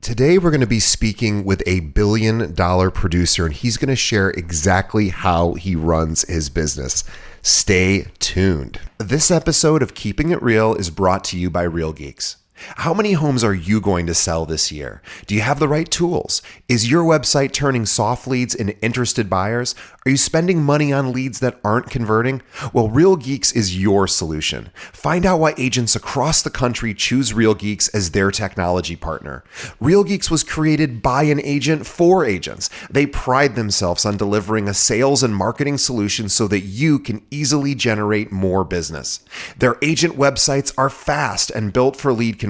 Today, we're going to be speaking with a billion-dollar producer, and he's going to share exactly how he runs his business. Stay tuned. This episode of Keeping It Real is brought to you by Real Geeks. How many homes are you going to sell this year? Do you have the right tools? Is your website turning soft leads into interested buyers? Are you spending money on leads that aren't converting? Well, Real Geeks is your solution. Find out why agents across the country choose Real Geeks as their technology partner. Real Geeks was created by an agent for agents. They pride themselves on delivering a sales and marketing solution so that you can easily generate more business. Their agent websites are fast and built for lead conversion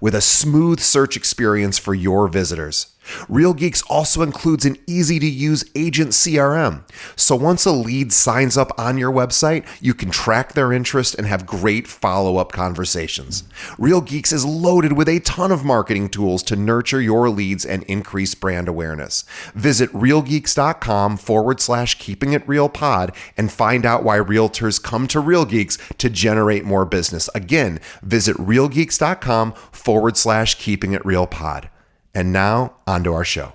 with a smooth search experience for your visitors. Real Geeks also includes an easy-to-use agent CRM. So once a lead signs up on your website, you can track their interest and have great follow-up conversations. Real Geeks is loaded with a ton of marketing tools to nurture your leads and increase brand awareness. Visit realgeeks.com/keepingitrealpod and find out why realtors come to Real Geeks to generate more business. Again, visit realgeeks.com/keepingitrealpod. And now, on to our show.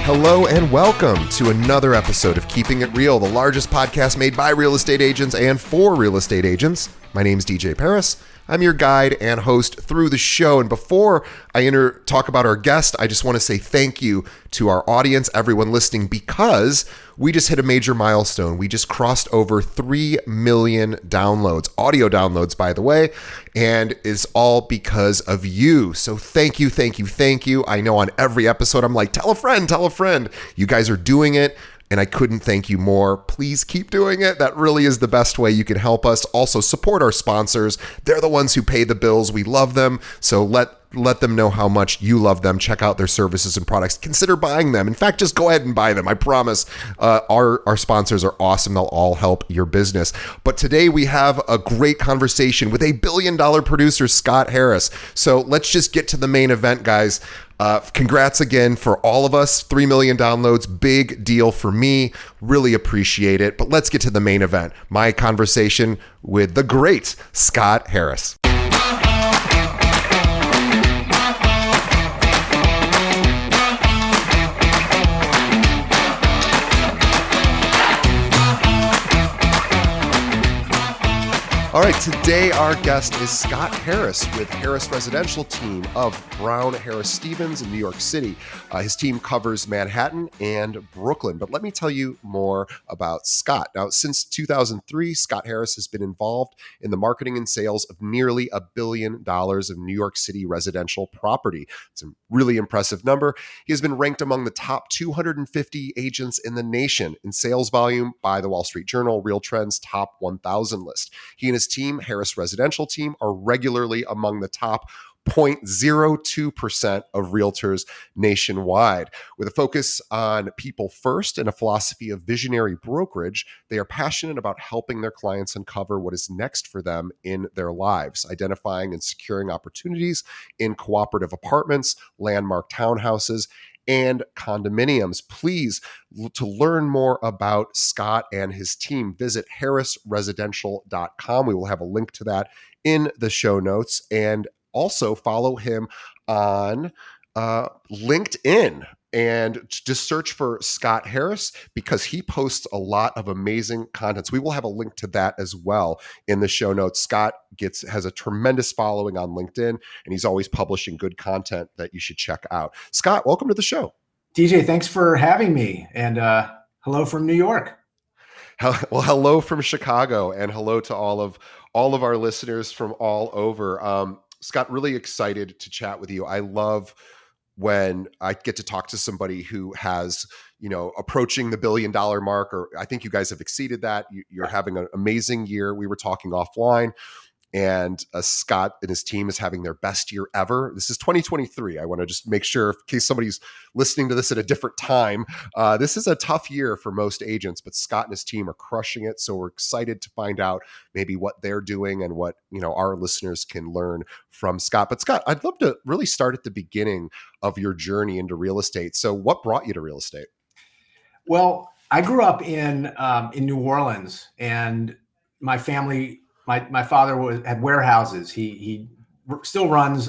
Hello and welcome to another episode of Keeping It Real, the largest podcast made by real estate agents and for real estate agents. My name's DJ Paris. I'm your guide and host through the show. And before I talk about our guest, I just want to say thank you to our audience, everyone listening, because we just hit a major milestone. We just crossed over 3 million downloads, audio downloads, by the way, and it's all because of you. So thank you, thank you, thank you. I know on every episode, I'm like, tell a friend, tell a friend. You guys are doing it. And I couldn't thank you more. Please keep doing it. That really is the best way you can help us. Also, support our sponsors. They're the ones who pay the bills. We love them. So let them know how much you love them. Check out their services and products. Consider buying them. In fact, just go ahead and buy them. I promise. Our sponsors are awesome. They'll all help your business. But today we have a great conversation with a billion-dollar producer, Scott Harris. So let's just get to the main event, guys. Congrats again for all of us. 3 million downloads, big deal for me. Really appreciate it. But let's get to the main event. My conversation with the great Scott Harris. All right, today our guest is Scott Harris with Harris Residential Team of Brown Harris Stevens in New York City. His team covers Manhattan and Brooklyn, but let me tell you more about Scott. Now, since 2003, Scott Harris has been involved in the marketing and sales of nearly $1 billion of New York City residential property. It's a really impressive number. He has been ranked among the top 250 agents in the nation in sales volume by the Wall Street Journal Real Trends Top 1,000 list. He and his team, Harris Residential Team, are regularly among the top 0.02% of realtors nationwide. With a focus on people first and a philosophy of visionary brokerage, they are passionate about helping their clients uncover what is next for them in their lives, identifying and securing opportunities in cooperative apartments, landmark townhouses, and condominiums. Please, to learn more about Scott and his team, visit harrisresidential.com. We will have a link to that in the show notes. And also follow him on LinkedIn and just search for Scott Harris because he posts a lot of amazing content. So we will have a link to that as well in the show notes. Scott has a tremendous following on LinkedIn, and he's always publishing good content that you should check out. Scott, welcome to the show. DJ, thanks for having me. And hello from New York. Well, hello from Chicago, and hello to all of our listeners from all over. Scott, really excited to chat with you. I love when I get to talk to somebody who has, approaching the $1 billion mark, or I think you guys have exceeded that. You're having an amazing year. We were talking offline. And Scott and his team is having their best year ever. This is 2023. I want to just make sure, in case somebody's listening to this at a different time, this is a tough year for most agents, but Scott and his team are crushing it. So we're excited to find out maybe what they're doing and what our listeners can learn from Scott. But Scott, I'd love to really start at the beginning of your journey into real estate. So what brought you to real estate? Well, I grew up in New Orleans, and my family. My father had warehouses. He still runs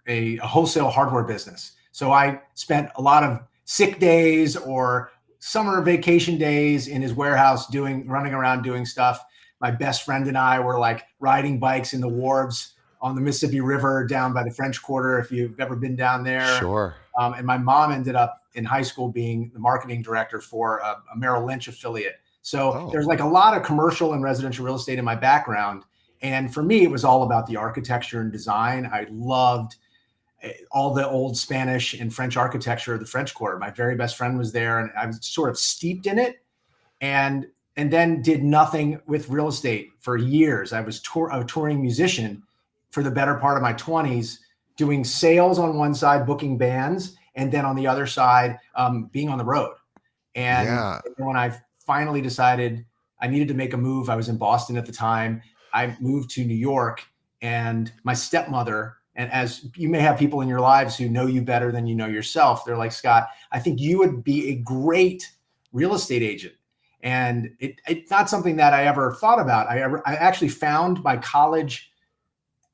a wholesale hardware business. So I spent a lot of sick days or summer vacation days in his warehouse running around doing stuff. My best friend and I were like riding bikes in the wharves on the Mississippi River down by the French Quarter, if you've ever been down there. Sure. And my mom ended up in high school being the marketing director for a Merrill Lynch affiliate. So there's like a lot of commercial and residential real estate in my background. And for me, it was all about the architecture and design. I loved all the old Spanish and French architecture of the French Quarter. My very best friend was there, and I was sort of steeped in it. And then did nothing with real estate for years. I was a touring musician for the better part of my 20s, doing sales on one side, booking bands, and then on the other side, being on the road. And when I finally decided I needed to make a move, I was in Boston at the time. I moved to New York, and my stepmother, and as you may have people in your lives who know you better than you know yourself, they're like, Scott, I think you would be a great real estate agent. And it's not something that I ever thought about. I actually found my college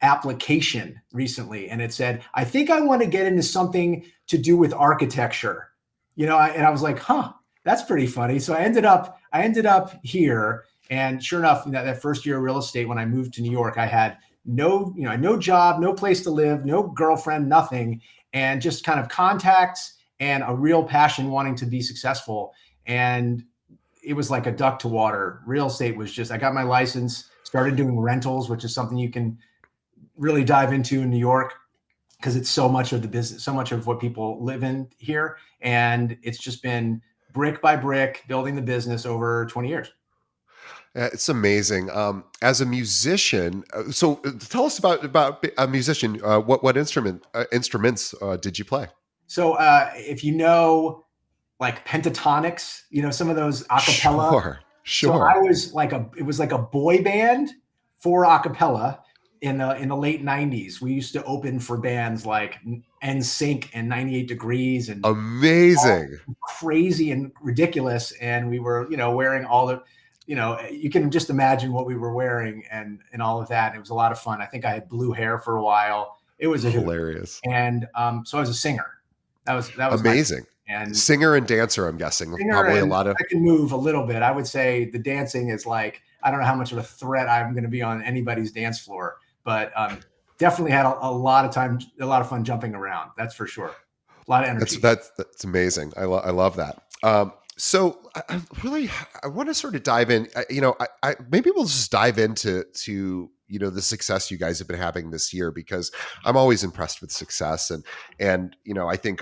application recently, and it said, I think I want to get into something to do with architecture, and I was like, that's pretty funny. So I ended up here, and sure enough, that first year of real estate, when I moved to New York, I had no job, no place to live, no girlfriend, nothing, and just kind of contacts and a real passion wanting to be successful. And it was like a duck to water. Real estate was just, I got my license, started doing rentals, which is something you can really dive into in New York, because it's so much of the business, so much of what people live in here. And it's just been brick by brick, building the business over 20 years. It's amazing. As a musician, so tell us about a musician. What instruments did you play? So if you know, like pentatonics, some of those acapella. Sure. So I was it was like a boy band for acapella in the late 90s. We used to open for bands like NSYNC and 98 Degrees, and amazing, crazy and ridiculous. And we were, wearing all the, you can just imagine what we were wearing and all of that. It was a lot of fun. I think I had blue hair for a while. It was hilarious. And so I was a singer. That was amazing. And singer and dancer, I'm guessing. Probably a lot of. I can move a little bit. I would say the dancing is like, I don't know how much of a threat I'm going to be on anybody's dance floor, but definitely had a lot of time, a lot of fun jumping around. That's for sure. A lot of energy. That's amazing. I love that. So I want to sort of dive in. I maybe we'll just dive into the success you guys have been having this year, because I'm always impressed with success, and I think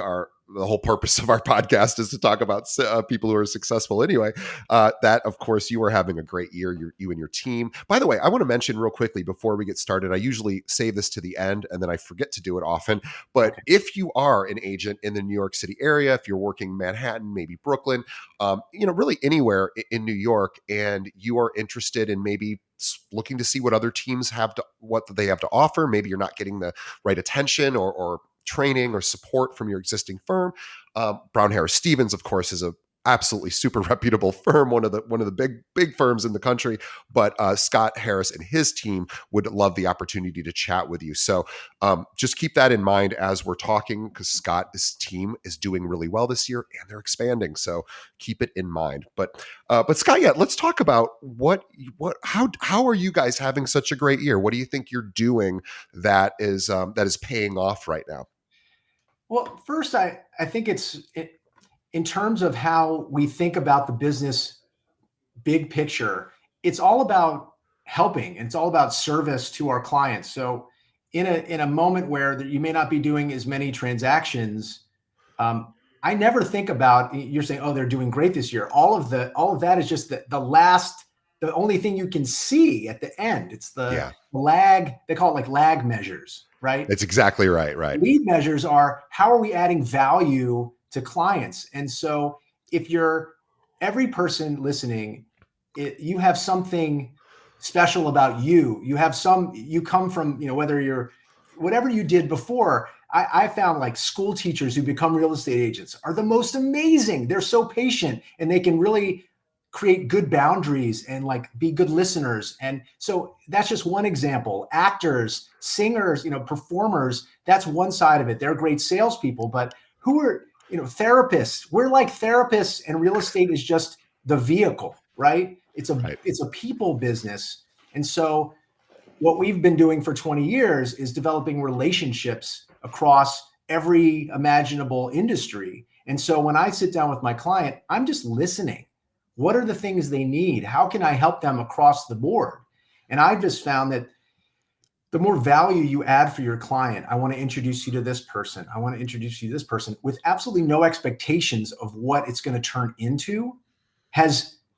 the whole purpose of our podcast is to talk about people who are successful anyway. That, of course, you are having a great year, you and your team. By the way, I want to mention real quickly before we get started, I usually save this to the end and then I forget to do it often. But if you are an agent in the New York City area, if you're working Manhattan, maybe Brooklyn, really anywhere in New York, and you are interested in maybe looking to see what other teams what they have to offer, maybe you're not getting the right attention or training or support from your existing firm. Brown Harris Stevens, of course, is a absolutely super reputable firm, one of the big firms in the country. But Scott Harris and his team would love the opportunity to chat with you. So just keep that in mind as we're talking, because Scott's team is doing really well this year and they're expanding. So keep it in mind. But Scott, let's talk about how are you guys having such a great year? What do you think you're doing that is paying off right now? Well, first, I think in terms of how we think about the business big picture, it's all about helping, and it's all about service to our clients. So in a moment where you may not be doing as many transactions, I never think about, you're saying, oh, they're doing great this year. All of that is just the the only thing you can see at the end. It's the Yeah. lag. They call it like lag measures, right? That's exactly right. Right. Lead measures are how are we adding value to clients? And so if you're every person listening, you have something special about you. You come from, whether you're whatever you did before. I found like school teachers who become real estate agents are the most amazing. They're so patient and they can really create good boundaries and like be good listeners. And so that's just one example. Actors, singers, performers, that's one side of it. They're great salespeople, but who are, therapists? We're like therapists, and real estate is just the vehicle, right? It's a people business. And so what we've been doing for 20 years is developing relationships across every imaginable industry. And so when I sit down with my client, I'm just listening. What are the things they need? How can I help them across the board? And I've just found that the more value you add for your client, I want to introduce you to this person. I want to introduce you to this person with absolutely no expectations of what it's going to turn into.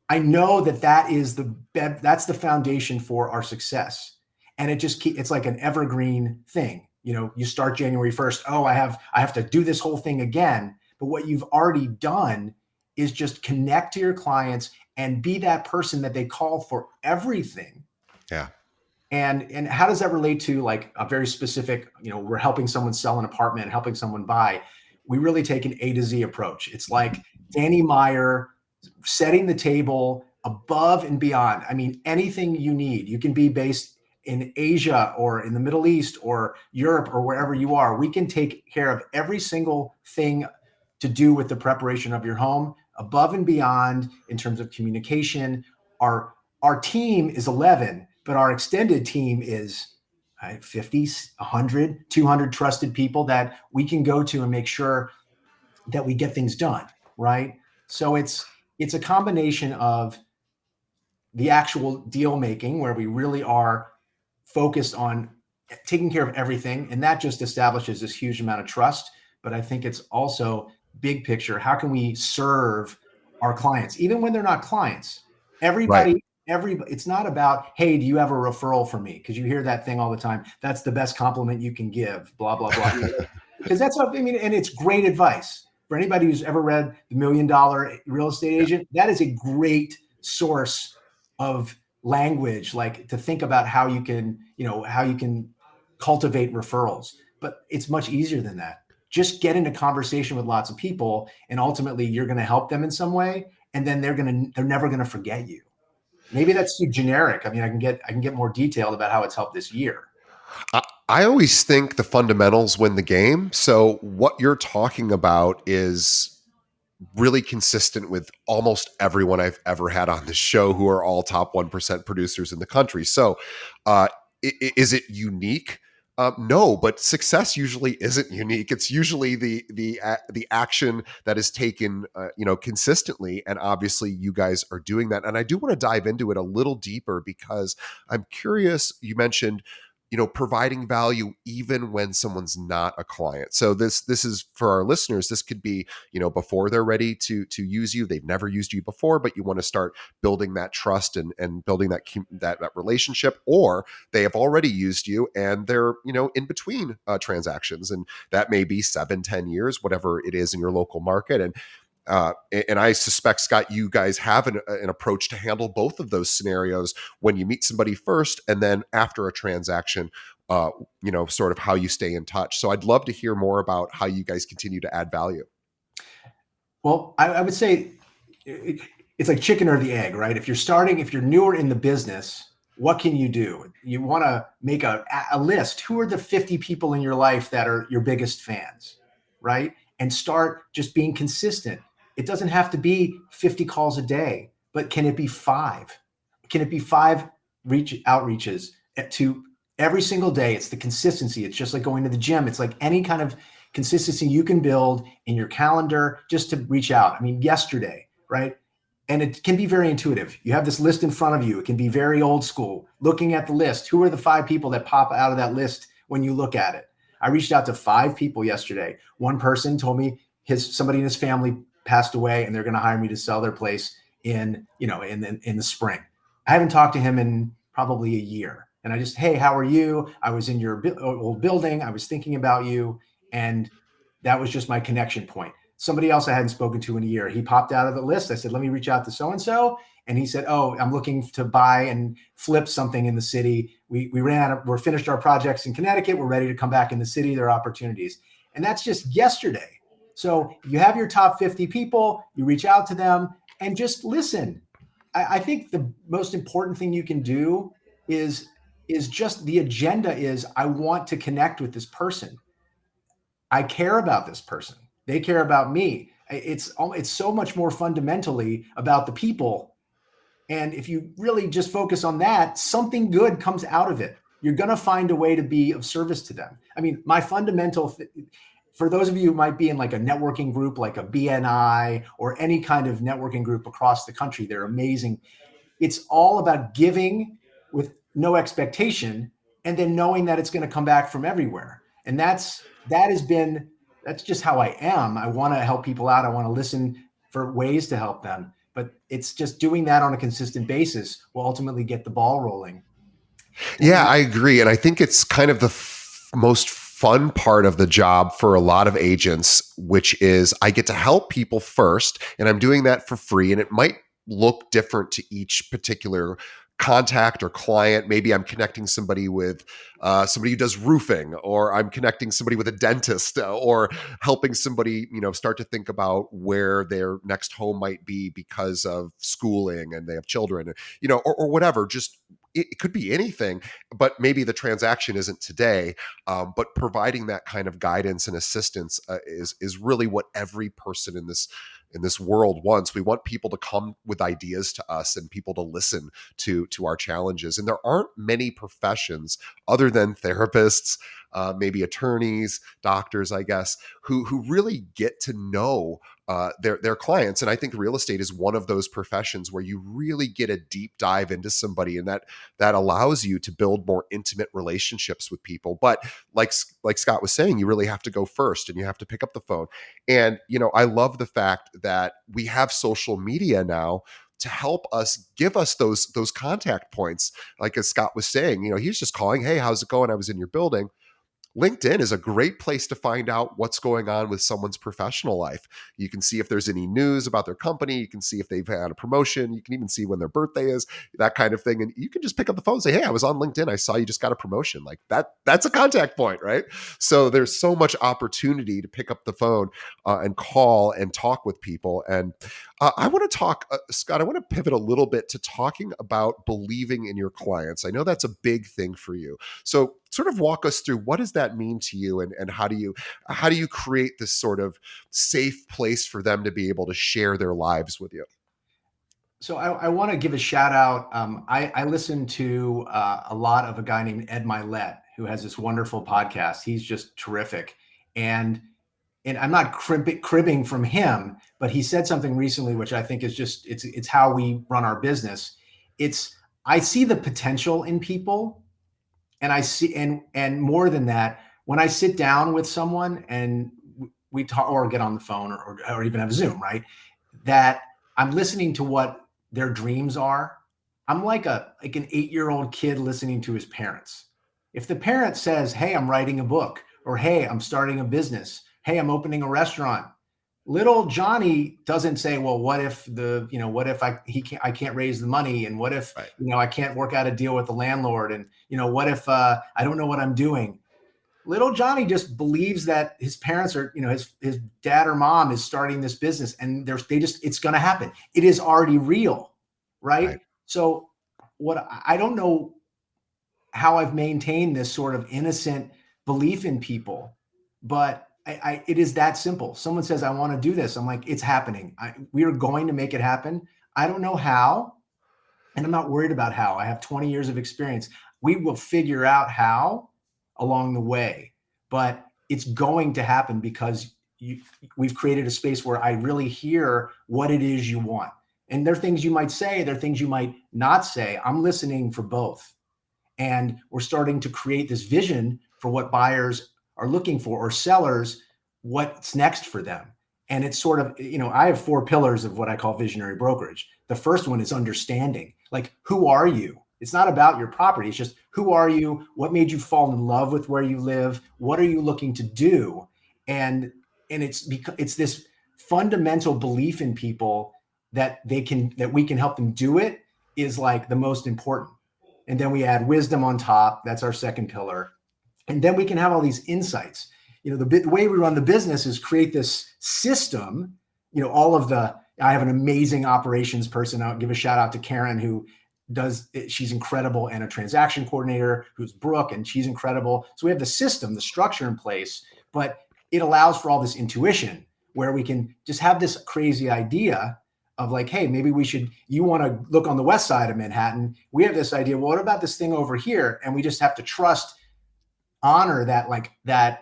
I know that is that's the foundation for our success. And it's like an evergreen thing. You start January 1st. Oh, I have to do this whole thing again. But what you've already done is just connect to your clients and be that person that they call for everything. Yeah. And how does that relate to like a very specific, we're helping someone sell an apartment, helping someone buy. We really take an A to Z approach. It's like Danny Meyer setting the table above and beyond. I mean, anything you need. You can be based in Asia or in the Middle East or Europe or wherever you are. We can take care of every single thing to do with the preparation of your home, above and beyond in terms of communication. Our team is 11, but our extended team is 50, 100, 200 trusted people that we can go to and make sure that we get things done, right? So it's a combination of the actual deal making where we really are focused on taking care of everything. And that just establishes this huge amount of trust. But I think it's also big picture. How can we serve our clients, even when they're not clients? Everybody, it's not about, hey, do you have a referral for me? Because you hear that thing all the time. That's the best compliment you can give, blah, blah, blah. Because that's what I mean. And it's great advice for anybody who's ever read The $1 Million Real Estate Agent. That is a great source of language, like to think about how you can cultivate referrals. But it's much easier than that. Just get into conversation with lots of people, and ultimately you're going to help them in some way, and then they're never going to forget you. Maybe that's too generic. I mean, I can get more detailed about how it's helped this year. I always think the fundamentals win the game. So what you're talking about is really consistent with almost everyone I've ever had on the show who are all top 1% producers in the country. So is it unique? No, but success usually isn't unique. It's usually the action that is taken, consistently. And obviously you guys are doing that. And I do want to dive into it a little deeper because I'm curious. You mentioned, providing value even when someone's not a client. So this is for our listeners. This could be, before they're ready to use you. They've never used you before, but you want to start building that trust and building that relationship, or they have already used you and they're, in between transactions. And that may be 7-10 years, whatever it is in your local market. And I suspect, Scott, you guys have an approach to handle both of those scenarios when you meet somebody first, and then after a transaction, sort of how you stay in touch. So I'd love to hear more about how you guys continue to add value. Well, I would say it's like chicken or the egg, right? If you're newer in the business, what can you do? You want to make a list. Who are the 50 people in your life that are your biggest fans, right? And start just being consistent. It doesn't have to be 50 calls a day, but can it be 5? Can it be 5 outreaches to every single day? It's the consistency. It's just like going to the gym. It's like any kind of consistency you can build in your calendar just to reach out. I mean, yesterday, right? And it can be very intuitive. You have this list in front of you. It can be very old school. Looking at the list, who are the 5 people that pop out of that list when you look at it? I reached out to 5 people yesterday. One person told me somebody in his family passed away and they're going to hire me to sell their place in the spring. I haven't talked to him in probably a year. And I just, hey, how are you? I was in your old building. I was thinking about you. And that was just my connection point. Somebody else I hadn't spoken to in a year, he popped out of the list. I said, let me reach out to so-and-so. And he said, oh, I'm looking to buy and flip something in the city. We're finished our projects in Connecticut. We're ready to come back in the city. There are opportunities. And that's just yesterday. So you have your top 50 people, you reach out to them and just listen. I think the most important thing you can do is just the agenda is I want to connect with this person. I care about this person. They care about me. It's so much more fundamentally about the people. And if you really just focus on that, something good comes out of it. You're going to find a way to be of service to them. I mean, my fundamental, for those of you who might be in like a networking group, like a BNI or any kind of networking group across the country, they're amazing. It's all about giving with no expectation and then knowing that it's going to come back from everywhere. And that's just how I am. I want to help people out. I want to listen for ways to help them, but it's just doing that on a consistent basis will ultimately get the ball rolling. Yeah, I agree. And I think it's kind of the most fun part of the job for a lot of agents, which is I get to help people first, and I'm doing that for free. And it might look different to each particular contact or client. Maybe I'm connecting somebody with somebody who does roofing, or I'm connecting somebody with a dentist, or helping somebody, start to think about where their next home might be because of schooling and they have children, or whatever. Just it could be anything, but maybe the transaction isn't today. But providing that kind of guidance and assistance is really what every person in this world wants. We want people to come with ideas to us and people to listen to our challenges. And there aren't many professions other than therapists, maybe attorneys, doctors, I guess, who really get to know their clients. And I think real estate is one of those professions where you really get a deep dive into somebody, and that allows you to build more intimate relationships with people. But like Scott was saying, you really have to go first and you have to pick up the phone. And, I love the fact that we have social media now to help us, give us those contact points. Like as Scott was saying, he's just calling, hey, how's it going? I was in your building. LinkedIn is a great place to find out what's going on with someone's professional life. You can see if there's any news about their company. You can see if they've had a promotion. You can even see when their birthday is, that kind of thing. And you can just pick up the phone and say, hey, I was on LinkedIn. I saw you just got a promotion. Like that's a contact point, right? So there's so much opportunity to pick up the phone and call and talk with people. And I want to talk, Scott, I want to pivot a little bit to talking about believing in your clients. I know that's a big thing for you. So sort of walk us through, what does that mean to you, and how do you create this sort of safe place for them to be able to share their lives with you? So I want to give a shout out. I listen to a lot of a guy named Ed Milet, who has this wonderful podcast. He's just terrific. And I'm not cribbing from him, but he said something recently, which I think is just, it's how we run our business. I see the potential in people. And I see, and more than that, when I sit down with someone and we talk or get on the phone or even have Zoom, right? That I'm listening to what their dreams are. I'm like an 8-year-old kid listening to his parents. If the parent says, hey, I'm writing a book, or hey, I'm starting a business, hey, I'm opening a restaurant, little Johnny doesn't say, well, what if I can't raise the money, and what if I can't work out a deal with the landlord, and what if I don't know what I'm doing. Little Johnny just believes that his parents are, his dad or mom is starting this business, and it's going to happen. It is already real, right? So I don't know how I've maintained this sort of innocent belief in people, but it is that simple. Someone says, I want to do this. I'm like, it's happening. We are going to make it happen. I don't know how, and I'm not worried about how. I have 20 years of experience. We will figure out how along the way, but it's going to happen because we've created a space where I really hear what it is you want. And there are things you might say, there are things you might not say. I'm listening for both. And we're starting to create this vision for what buyers are looking for, or sellers, what's next for them. And it's sort of, I have 4 pillars of what I call visionary brokerage. The first one is understanding. Like, who are you? It's not about your property. It's just, who are you? What made you fall in love with where you live? What are you looking to do? And it's this fundamental belief in people that we can help them do it is like the most important. And then we add wisdom on top. That's our second pillar. And then we can have all these insights. The way we run the business is create this system. I have an amazing operations person. I'll give a shout out to Karen, who does it. She's incredible, and a transaction coordinator who's Brooke, and she's incredible. So we have the system, the structure in place, but it allows for all this intuition where we can just have this crazy idea of like, hey, maybe you want to look on the west side of Manhattan. We have this idea. Well, what about this thing over here? And we just have to honor that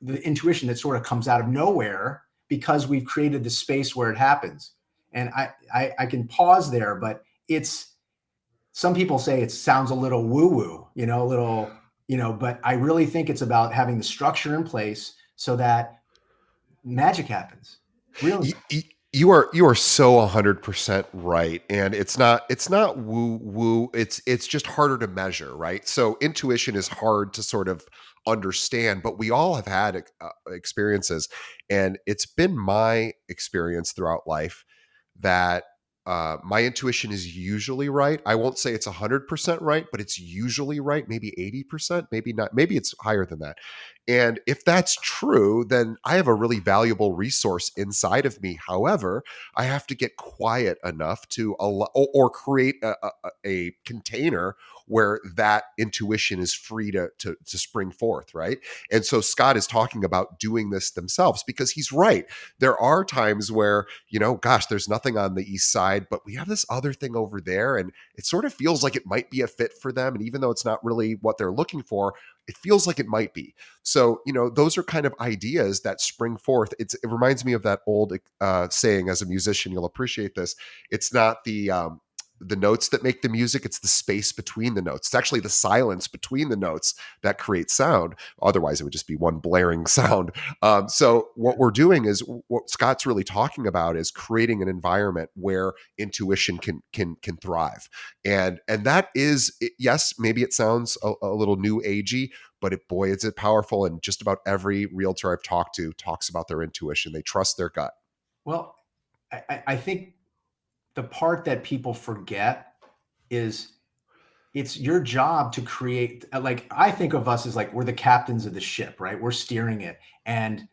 the intuition that sort of comes out of nowhere because we've created the space where it happens. And I can pause there, but some people say it sounds a little woo-woo, but I really think it's about having the structure in place so that magic happens. Really. You are so 100% right. And it's not woo woo. It's just harder to measure, right? So intuition is hard to sort of understand, but we all have had experiences, and it's been my experience throughout life that my intuition is usually right. I won't say it's 100% right, but it's usually right. Maybe 80%, maybe not. Maybe it's higher than that. And if that's true, then I have a really valuable resource inside of me. However, I have to get quiet enough to allow, or create a container where that intuition is free to spring forth, right? And so Scott is talking about doing this themselves because he's right. There are times where, gosh, there's nothing on the east side, but we have this other thing over there, and it sort of feels like it might be a fit for them. And even though it's not really what they're looking for, it feels like it might be. So, those are kind of ideas that spring forth. It reminds me of that old saying. As a musician, you'll appreciate this. It's not the notes that make the music, it's the space between the notes. It's actually the silence between the notes that creates sound. Otherwise, it would just be one blaring sound. So what we're doing is, what Scott's really talking about is creating an environment where intuition can thrive. And that is, yes, maybe it sounds a little new agey, but boy, is it powerful. And just about every realtor I've talked to talks about their intuition. They trust their gut. Well, I think the part that people forget is it's your job to create, like, I think of us as like, we're the captains of the ship, right? We're steering it. And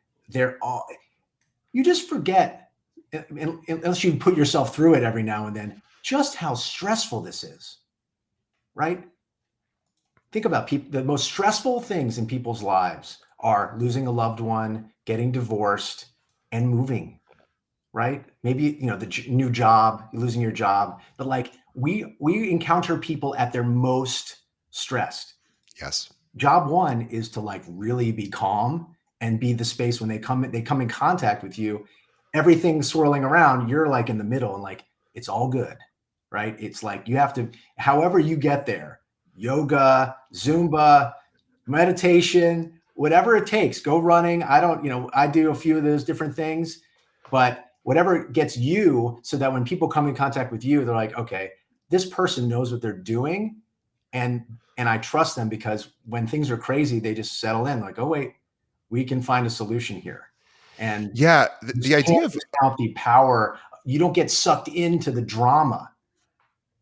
you just forget, unless you put yourself through it every now and then, just how stressful this is, right? Think about the most stressful things in people's lives are losing a loved one, getting divorced, and moving. Right? Maybe, the new job, losing your job, but like we encounter people at their most stressed. Yes. Job one is to like really be calm and be the space when they come in contact with you, everything's swirling around. You're like in the middle and like, it's all good, right? It's like, you have to, however you get there, yoga, Zumba, meditation, whatever it takes, go running. I do a few of those different things, but whatever gets you so that when people come in contact with you, they're like, okay, this person knows what they're doing. And I trust them because when things are crazy, they just settle in like, oh, wait, we can find a solution here. And yeah, the idea of the power, you don't get sucked into the drama.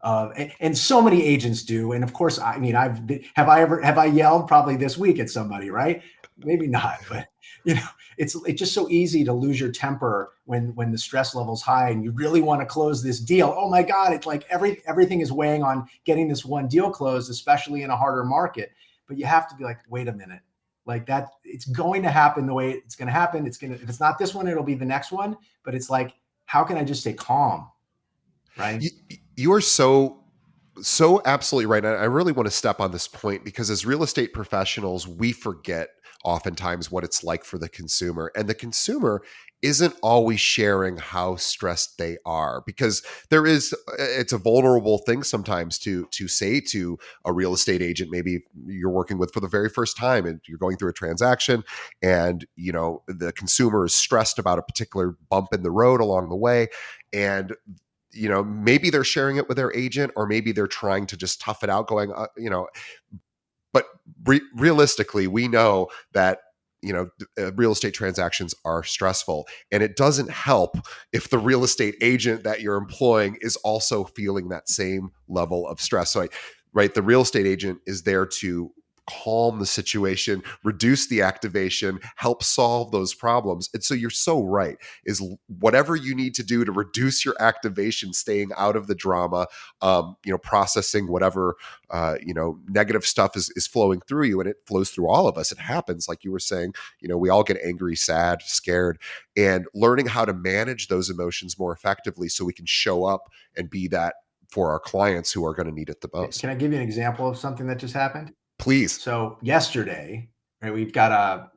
And so many agents do. And of course, I mean, have I yelled probably this week at somebody, right? Maybe not, but it's just so easy to lose your temper when the stress level's high and you really want to close this deal. Oh my God, it's like everything is weighing on getting this one deal closed, especially in a harder market. But you have to be like, wait a minute, like that, it's going to happen the way it's going to happen. If it's not this one, it'll be the next one. But it's like, how can I just stay calm? Right. You are so absolutely right. And I really want to step on this point because as real estate professionals, we forget oftentimes what it's like for the consumer, and the consumer isn't always sharing how stressed they are because it's a vulnerable thing sometimes to say to a real estate agent. Maybe you're working with for the very first time and you're going through a transaction and the consumer is stressed about a particular bump in the road along the way. And maybe they're sharing it with their agent, or maybe they're trying to just tough it out going, but realistically, we know that real estate transactions are stressful, and it doesn't help if the real estate agent that you're employing is also feeling that same level of stress. So, right, the real estate agent is there to calm the situation, reduce the activation, help solve those problems. And so you're so right, is whatever you need to do to reduce your activation, staying out of the drama, processing whatever negative stuff is flowing through you, and it flows through all of us. It happens, like you were saying, we all get angry, sad, scared, and learning how to manage those emotions more effectively so we can show up and be that for our clients who are going to need it the most. Can I give you an example of something that just happened? Please. So yesterday, right, we've got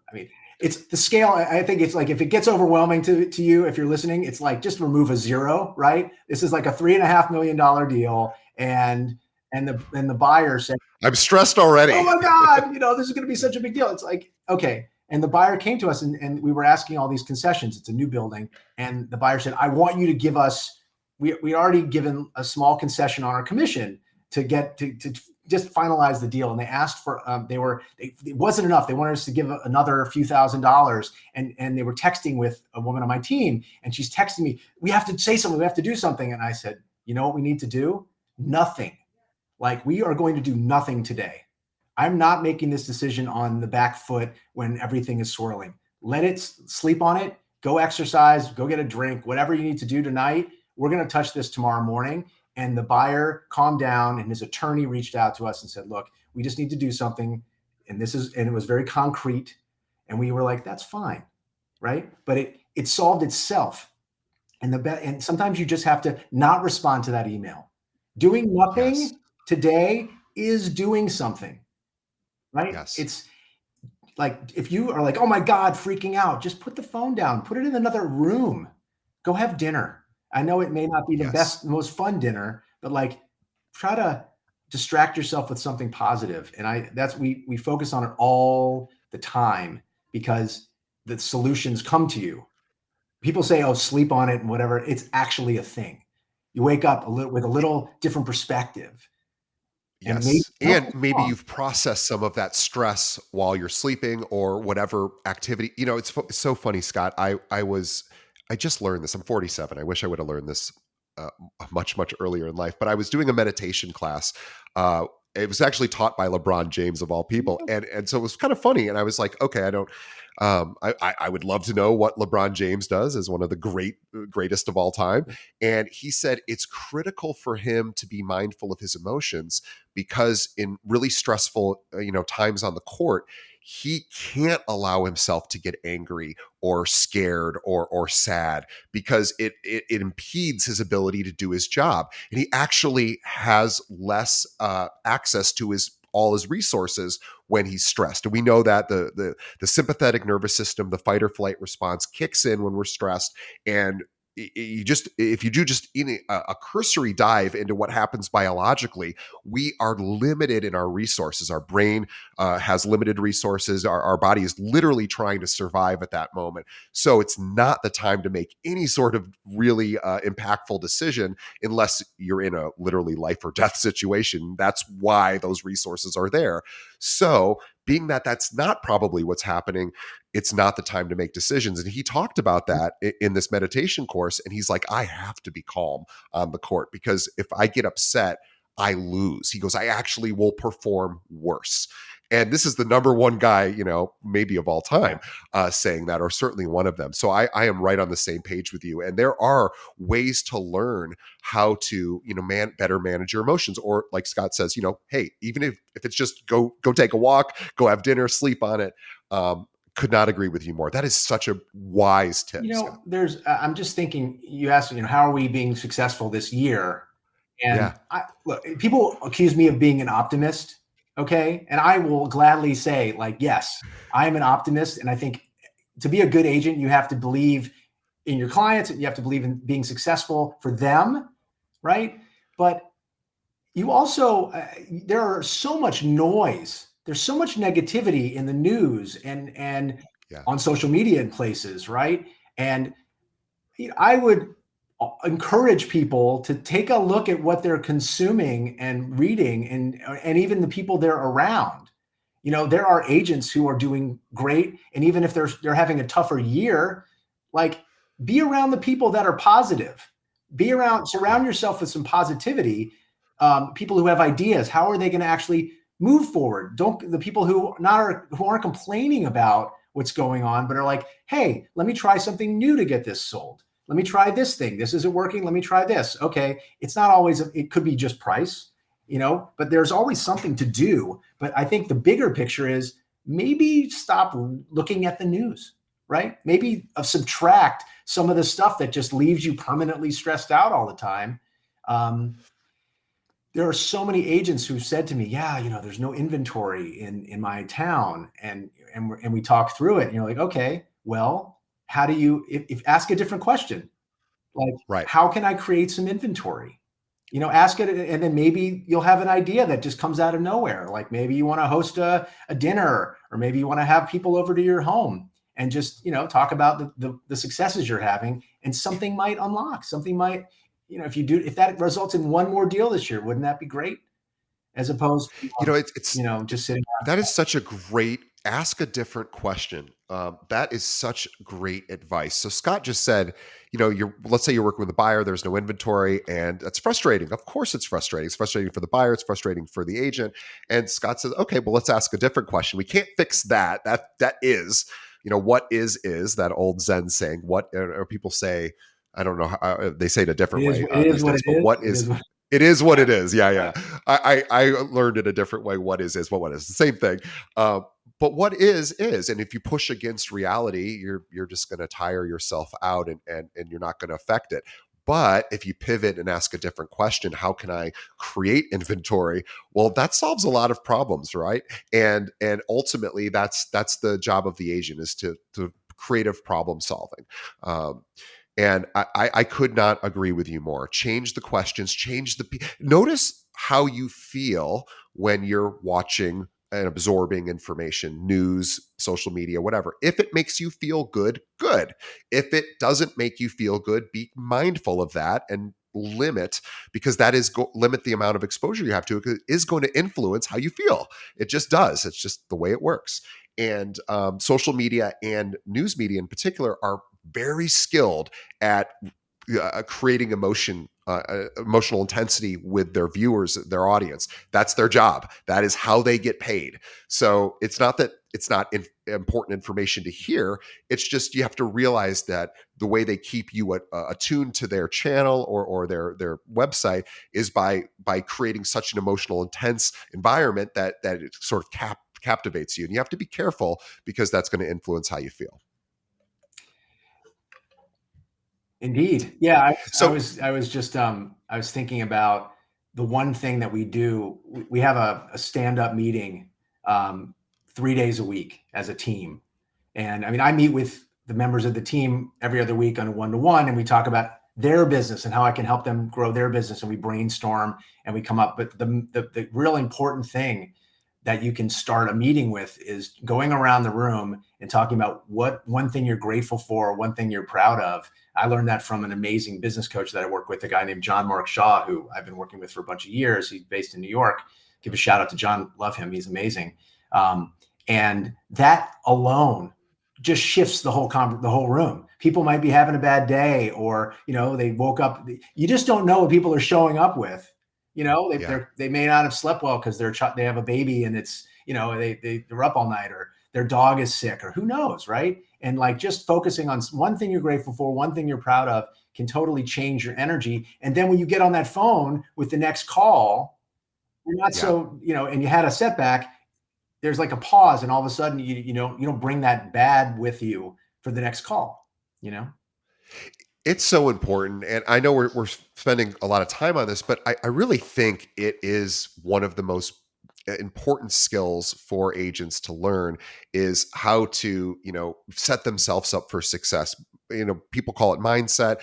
it's the scale. I think it's like, if it gets overwhelming to you, if you're listening, it's like, just remove a zero, right? This is like a $3.5 million deal. And the buyer said, I'm stressed already. Oh my God, this is going to be such a big deal. It's like, okay. And the buyer came to us and we were asking all these concessions. It's a new building. And the buyer said, I want you to give us, we already given a small concession on our commission to get to just finalize the deal. And they asked for, it wasn't enough. They wanted us to give another few $1,000s. And they were texting with a woman on my team, and she's texting me, we have to say something, we have to do something. And I said, you know what we need to do? Nothing. Like, we are going to do nothing today. I'm not making this decision on the back foot when everything is swirling. Let it sleep on it, go exercise, go get a drink, whatever you need to do tonight. We're going to touch this tomorrow morning. And the buyer calmed down, and his attorney reached out to us and said, look, we just need to do something. And it was very concrete. And we were like, that's fine. Right. But it solved itself. And sometimes you just have to not respond to that email. Doing nothing today is doing something. Right. Yes. It's like, if you are like, oh my God, freaking out, just put the phone down, put it in another room, go have dinner. I know it may not be the best, most fun dinner, but like, try to distract yourself with something positive. And we focus on it all the time because the solutions come to you. People say, oh, sleep on it and whatever. It's actually a thing. You wake up with a little different perspective. Yes. And maybe you've processed some of that stress while you're sleeping or whatever activity. It's so funny, Scott. I just learned this. I'm 47. I wish I would have learned this much, much earlier in life. But I was doing a meditation class. It was actually taught by LeBron James, of all people. And so it was kind of funny. And I was like, okay, I would love to know what LeBron James does as one of the greatest of all time. And he said it's critical for him to be mindful of his emotions, because in really stressful, times on the court, he can't allow himself to get angry or scared or sad, because it impedes his ability to do his job. And he actually has less access to all his resources when he's stressed. And we know that the sympathetic nervous system, the fight or flight response, kicks in when we're stressed. And if you do just a cursory dive into what happens biologically, we are limited in our resources. Our brain has limited resources. Our body is literally trying to survive at that moment. So it's not the time to make any sort of really impactful decision unless you're in a literally life or death situation. That's why those resources are there. So being that that's not probably what's happening, it's not the time to make decisions. And he talked about that in this meditation course. And he's like, I have to be calm on the court, because if I get upset, I lose. He goes, I actually will perform worse. And this is the number one guy, maybe of all time, saying that, or certainly one of them. So I am right on the same page with you. And there are ways to learn how to, better manage your emotions. Or like Scott says, hey, even if it's just go take a walk, go have dinner, sleep on it. Could not agree with you more. That is such a wise tip. I'm just thinking, you asked, how are we being successful this year? And look, people accuse me of being an optimist. Okay. And I will gladly say, like, yes, I am an optimist. And I think to be a good agent, you have to believe in your clients, and you have to believe in being successful for them. Right. But you also, there are so much noise. There's so much negativity in the news and on social media and places. Right. And I would encourage people to take a look at what they're consuming and reading, and even the people they're around. There are agents who are doing great, and even if they're having a tougher year, like, be around the people that are positive. Surround yourself with some positivity. People who have ideas. How are they going to actually move forward? Don't the people who aren't complaining about what's going on, but are like, hey, let me try something new to get this sold. Let me try this thing. This isn't working. Let me try this. Okay. It's not always, it could be just price, but there's always something to do. But I think the bigger picture is maybe stop looking at the news, right? Maybe subtract some of the stuff that just leaves you permanently stressed out all the time. There are so many agents who've said to me, yeah, there's no inventory in my town. And we talk through it, and you're like, okay, well, how do you, if ask a different question, like, Right. how can I create some inventory? Ask it, and then maybe you'll have an idea that just comes out of nowhere. Like, maybe you want to host a dinner, or maybe you want to have people over to your home and just, talk about the successes you're having, and something might unlock, something might, if that results in one more deal this year, wouldn't that be great? As opposed to, It's just sitting that is such a great ask a different question. That is such great advice. So Scott just said, let's say you're working with a buyer, there's no inventory, and that's frustrating. Of course it's frustrating. It's frustrating for the buyer, it's frustrating for the agent. And Scott says, okay, well, let's ask a different question. We can't fix that. That is, what is that old Zen saying? What or people say, I don't know how they say it a different way these days, but what is it is what it is. Yeah. I learned it a different way. What is what is the same thing. But what is, and if you push against reality, you're just going to tire yourself out, and you're not going to affect it. But if you pivot and ask a different question, how can I create inventory? Well, that solves a lot of problems, right? And ultimately, that's the job of the agent, is to creative problem solving. And I could not agree with you more. Change the questions, notice how you feel when you're watching and absorbing information, news, social media, whatever. If it makes you feel good, good. If it doesn't make you feel good, be mindful of that and limit, because that is limit the amount of exposure you have to it, is going to influence how you feel. It just does. It's just the way it works. And social media and news media in particular are very skilled at creating emotional intensity with their viewers, their audience. That's their job. That is how they get paid. So it's not that it's not important information to hear. It's just you have to realize that the way they keep you attuned to their channel or their website is by creating such an emotional, intense environment that it sort of captivates you. And you have to be careful, because that's going to influence how you feel. Indeed. Yeah. I was thinking about the one thing that we do. We have a stand-up meeting 3 days a week as a team. And I mean, I meet with the members of the team every other week on a one-to-one, and we talk about their business and how I can help them grow their business. And we brainstorm and we come up. But the real important thing that you can start a meeting with is going around the room and talking about what one thing you're grateful for, one thing you're proud of. I learned that from an amazing business coach that I work with, a guy named John Mark Shaw, who I've been working with for a bunch of years. He's based in New York. Give a shout out to John. Love him. He's amazing. And that alone just shifts the whole room. People might be having a bad day, or, they woke up. You just don't know what people are showing up with. They may not have slept well because they have a baby, and it's, they're up all night, or their dog is sick, or who knows, right? And like, just focusing on one thing you're grateful for, one thing you're proud of, can totally change your energy. And then when you get on that phone with the next call, you're not so, and you had a setback, there's like a pause, and all of a sudden you don't bring that bad with you for the next call. It's so important. And I know we're spending a lot of time on this, but I really think it is one of the most important skills for agents to learn, is how to, set themselves up for success. People call it mindset.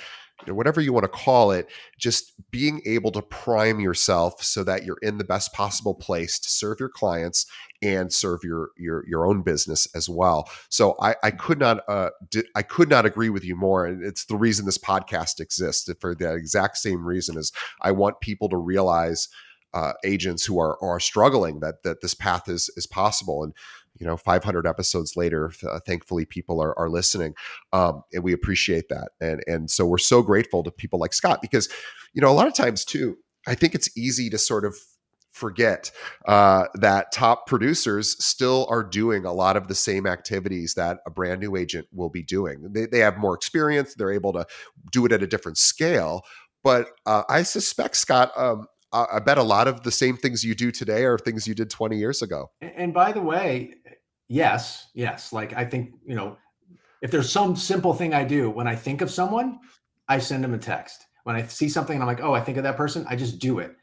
whatever you want to call it, just being able to prime yourself so that you're in the best possible place to serve your clients and serve your own business as well. So I could not I could not agree with you more, and it's the reason this podcast exists, for that exact same reason. Is I want people to realize, agents who are struggling, that this path is possible. And 500 episodes later, thankfully people are listening, and we appreciate that. And so we're so grateful to people like Scott, because a lot of times too, I think it's easy to sort of forget that top producers still are doing a lot of the same activities that a brand new agent will be doing. They have more experience, they're able to do it at a different scale. But I suspect, Scott, I bet a lot of the same things you do today are things you did 20 years ago. And by the way, yes. Like, I think, if there's some simple thing I do, when I think of someone, I send them a text. When I see something and I'm like, oh, I think of that person, I just do it.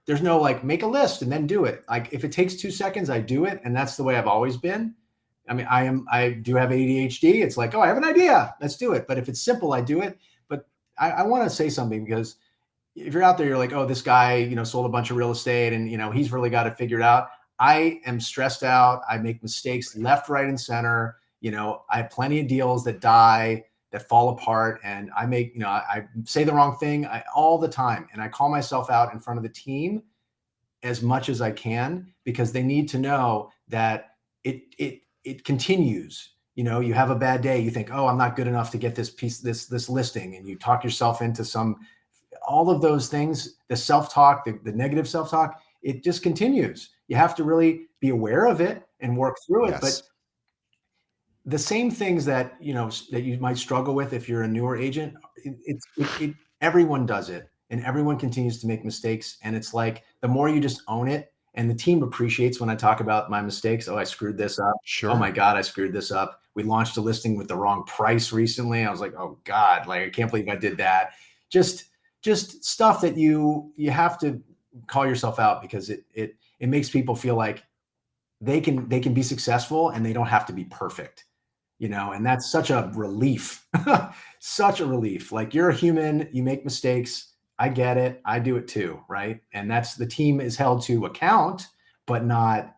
There's no like, make a list and then do it. Like, if it takes 2 seconds, I do it. And that's the way I've always been. I mean, I do have ADHD. It's like, oh, I have an idea, let's do it. But if it's simple, I do it. But I want to say something, because if you're out there, you're like, oh, this guy, sold a bunch of real estate and, he's really got it figured out. I am stressed out. I make mistakes left, right, and center. I have plenty of deals that die, that fall apart. And I make, I say the wrong thing all the time. And I call myself out in front of the team as much as I can, because they need to know that it continues. You have a bad day. You think, oh, I'm not good enough to get this piece, this listing. And you talk yourself into all of those things, the self-talk, the negative self-talk, it just continues. You have to really be aware of it and work through it. Yes. But the same things that, that you might struggle with if you're a newer agent, everyone does it, and everyone continues to make mistakes. And it's like, the more you just own it, and the team appreciates when I talk about my mistakes. Oh, I screwed this up. Sure. Oh my God, I screwed this up. We launched a listing with the wrong price recently. I was like, oh God, like, I can't believe I did that. Just stuff that you have to call yourself out, because it makes people feel like they can be successful and they don't have to be perfect, and that's such a relief, such a relief. Like, you're a human, you make mistakes. I get it. I do it too. Right. And that's, the team is held to account, but not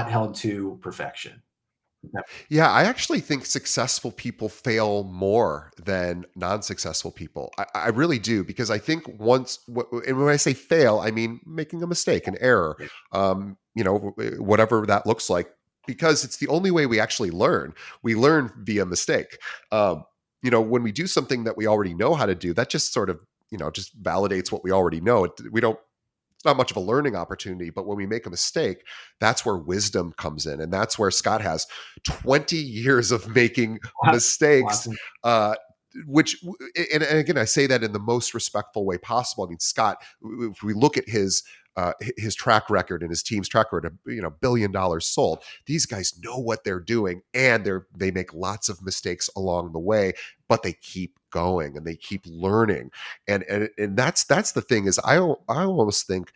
held to perfection. Yeah, I actually think successful people fail more than non-successful people. I really do, because I think and when I say fail, I mean making a mistake, an error, whatever that looks like, because it's the only way we actually learn. We learn via mistake. When we do something that we already know how to do, that just sort of, just validates what we already know. It's not much of a learning opportunity. But when we make a mistake, that's where wisdom comes in. And that's where Scott has 20 years of making mistakes, which, and again, I say that in the most respectful way possible. I mean, Scott, if we look at his track record and his team's track record, $1 billion sold, these guys know what they're doing, and they make lots of mistakes along the way, but they keep going and they keep learning. And that's the thing, is I almost think,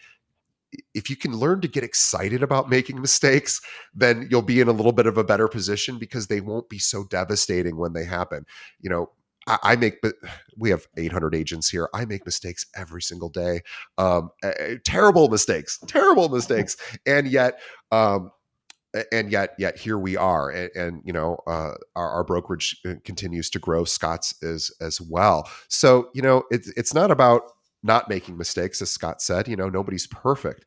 if you can learn to get excited about making mistakes, then you'll be in a little bit of a better position, because they won't be so devastating when they happen. We have 800 agents here. I make mistakes every single day. Terrible mistakes. And yet here we are. And our brokerage continues to grow. Scott's is as well. So, it's not about not making mistakes, as Scott said. Nobody's perfect,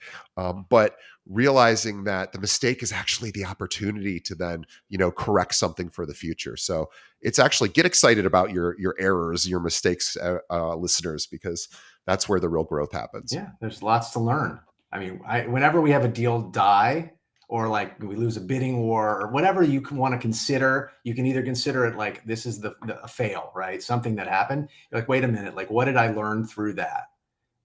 but realizing that the mistake is actually the opportunity to then, correct something for the future. So it's actually, get excited about your errors, your mistakes, listeners, because that's where the real growth happens. Yeah, there's lots to learn. I mean, whenever we have a deal die, or like we lose a bidding war, or whatever you can want to consider, you can either consider it like, this is a fail, right? Something that happened. You're like, wait a minute, like, what did I learn through that?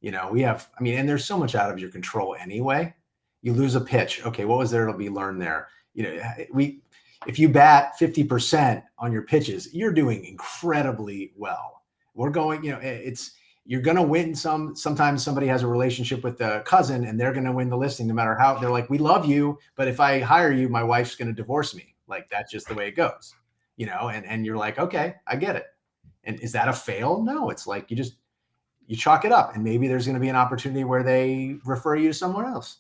And there's so much out of your control anyway. You lose a pitch. Okay, what was there to be learned there? If you bat 50% on your pitches, you're doing incredibly well. We're going, you're going to win sometimes somebody has a relationship with a cousin and they're going to win the listing no matter how. They're like, we love you, but if I hire you, my wife's going to divorce me. Like, that's just the way it goes, and you're like, okay, I get it. And is that a fail? No, it's like you chalk it up, and maybe there's going to be an opportunity where they refer you to somewhere else.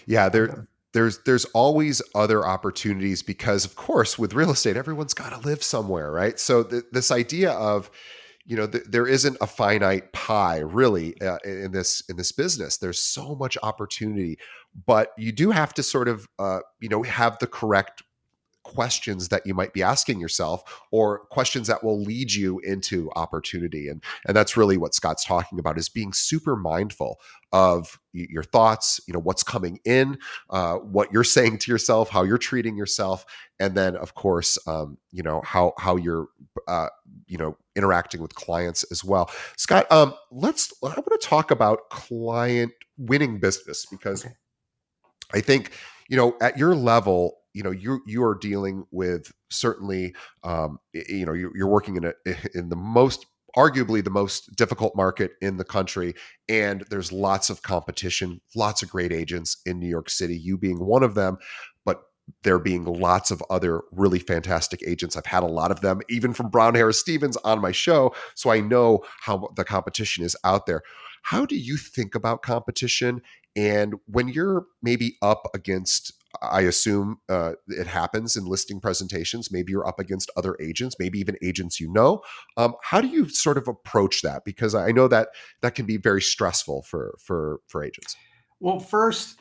Yeah, there's always other opportunities because, of course, with real estate, everyone's got to live somewhere, right? So this idea of, there isn't a finite pie really in this business. There's so much opportunity, but you do have to sort of have the correct questions that you might be asking yourself, or questions that will lead you into opportunity. And that's really what Scott's talking about, is being super mindful of your thoughts, what's coming in, what you're saying to yourself, how you're treating yourself. And then of course, how you're, interacting with clients as well. Scott, I want to talk about client winning business, because Okay. I think, at your level, you are dealing with, certainly, you're working in the most, arguably the most difficult market in the country, and there's lots of competition, lots of great agents in New York City, you being one of them, but there being lots of other really fantastic agents. I've had a lot of them, even from Brown Harris Stevens, on my show, so I know how the competition is out there. How do you think about competition? And when you're maybe up against, I assume it happens in listing presentations, maybe you're up against other agents, maybe even agents how do you sort of approach that? Because I know that can be very stressful for agents. Well, first,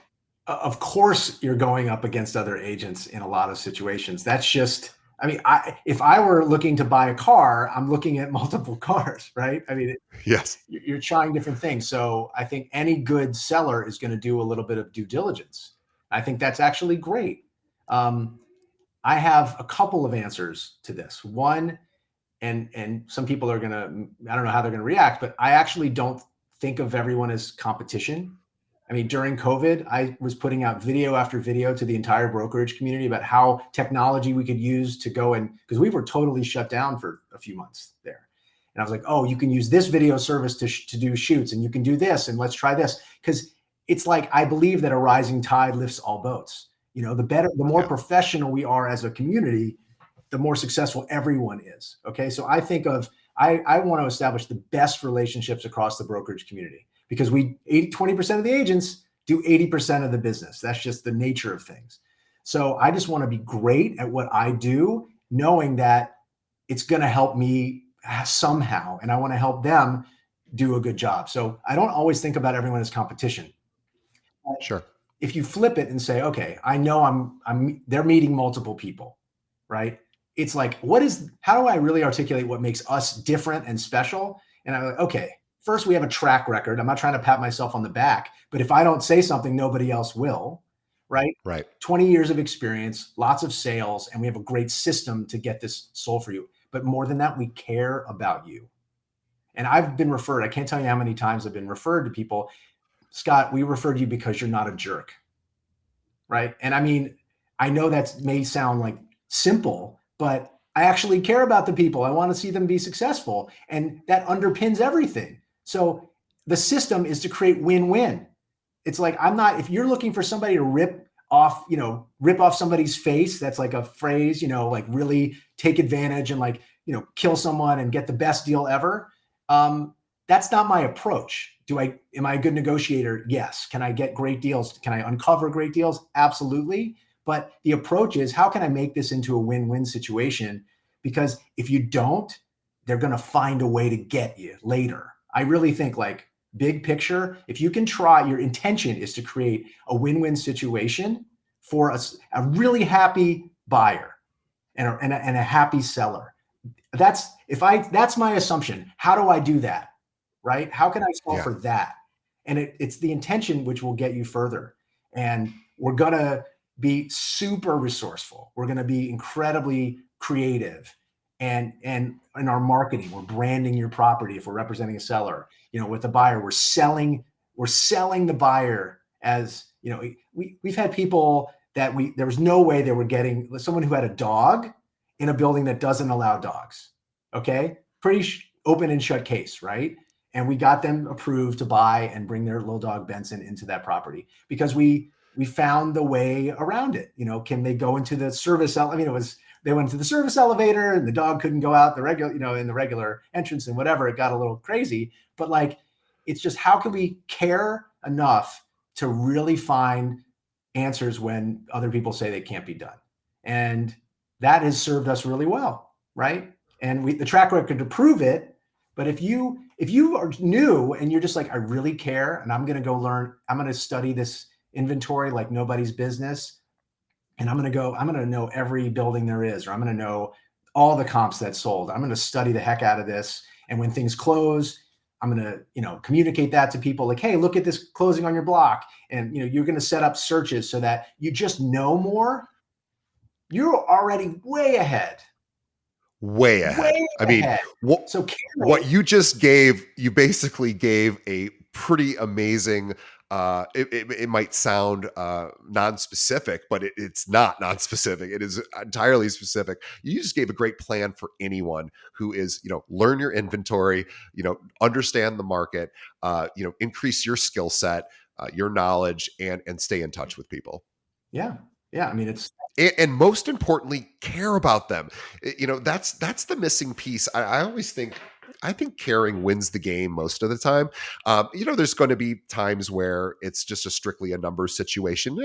of course, you're going up against other agents in a lot of situations. That's just, if I were looking to buy a car, I'm looking at multiple cars, right? Yes. You're trying different things. So I think any good seller is going to do a little bit of due diligence. I think that's actually great. I have a couple of answers to this. One, and some people are I don't know how they're going to react, but I actually don't think of everyone as competition. During COVID, I was putting out video after video to the entire brokerage community about how technology we could use to go because we were totally shut down for a few months there. And I was like, oh, you can use this video service to do shoots, and you can do this, and let's try this. Because it's like, I believe that a rising tide lifts all boats. The more professional we are as a community, the more successful everyone is. Okay. So I think I want to establish the best relationships across the brokerage community, because 20% of the agents do 80% of the business. That's just the nature of things. So I just want to be great at what I do, knowing that it's going to help me somehow, and I want to help them do a good job. So I don't always think about everyone as competition. Sure. If you flip it and say, okay, I know they're meeting multiple people, right? It's like, how do I really articulate what makes us different and special? And I'm like, okay, first we have a track record. I'm not trying to pat myself on the back, but if I don't say something, nobody else will, right? Right. 20 years of experience, lots of sales, and we have a great system to get this sold for you. But more than that, we care about you. And I've been referred, I can't tell you how many times I've been referred to people, Scott, we referred you because you're not a jerk, right? And I know that may sound like simple, but I actually care about the people. I want to see them be successful. And that underpins everything. So the system is to create win-win. It's like, if you're looking for somebody to rip off somebody's face, that's like a phrase, like really take advantage and kill someone and get the best deal ever. That's not my approach. Am I a good negotiator? Yes. Can I get great deals? Can I uncover great deals? Absolutely. But the approach is, how can I make this into a win-win situation? Because if you don't, they're going to find a way to get you later. I really think, big picture, if you can try, your intention is to create a win-win situation for a really happy buyer and a happy seller. That's my assumption. How do I do that? Right? How can I solve for that? And it's the intention which will get you further. And we're going to be super resourceful. We're going to be incredibly creative. And in our marketing, we're branding your property. If we're representing a seller, with the buyer, we're selling the buyer as, we've had people that there was no way they were getting someone who had a dog in a building that doesn't allow dogs. Okay. Pretty open and shut case, right? And we got them approved to buy and bring their little dog Benson into that property because we found the way around it. Can they go into the service? It was they went to the service elevator and the dog couldn't go out the regular, in the regular entrance and whatever. It got a little crazy, but like, it's just, how can we care enough to really find answers when other people say they can't be done? And that has served us really well, right? And the track record to prove it. But if you are new and you're just like, I really care, and I'm going to go learn, I'm going to study this inventory like nobody's business, and I'm going to know every building there is, or I'm going to know all the comps that sold. I'm going to study the heck out of this. And when things close, I'm going to, communicate that to people like, hey, look at this closing on your block. And, you're going to set up searches so that you just know more. You're already way ahead. Way ahead. I mean, what you just gave, you basically gave a pretty amazing, it might sound non-specific, but it's not non-specific. It is entirely specific. You just gave a great plan for anyone who is, learn your inventory, understand the market, increase your skill set, your knowledge, and stay in touch with people. Yeah. Yeah. I mean, and most importantly, care about them. That's the missing piece. I think caring wins the game most of the time. There's going to be times where it's just strictly a numbers situation.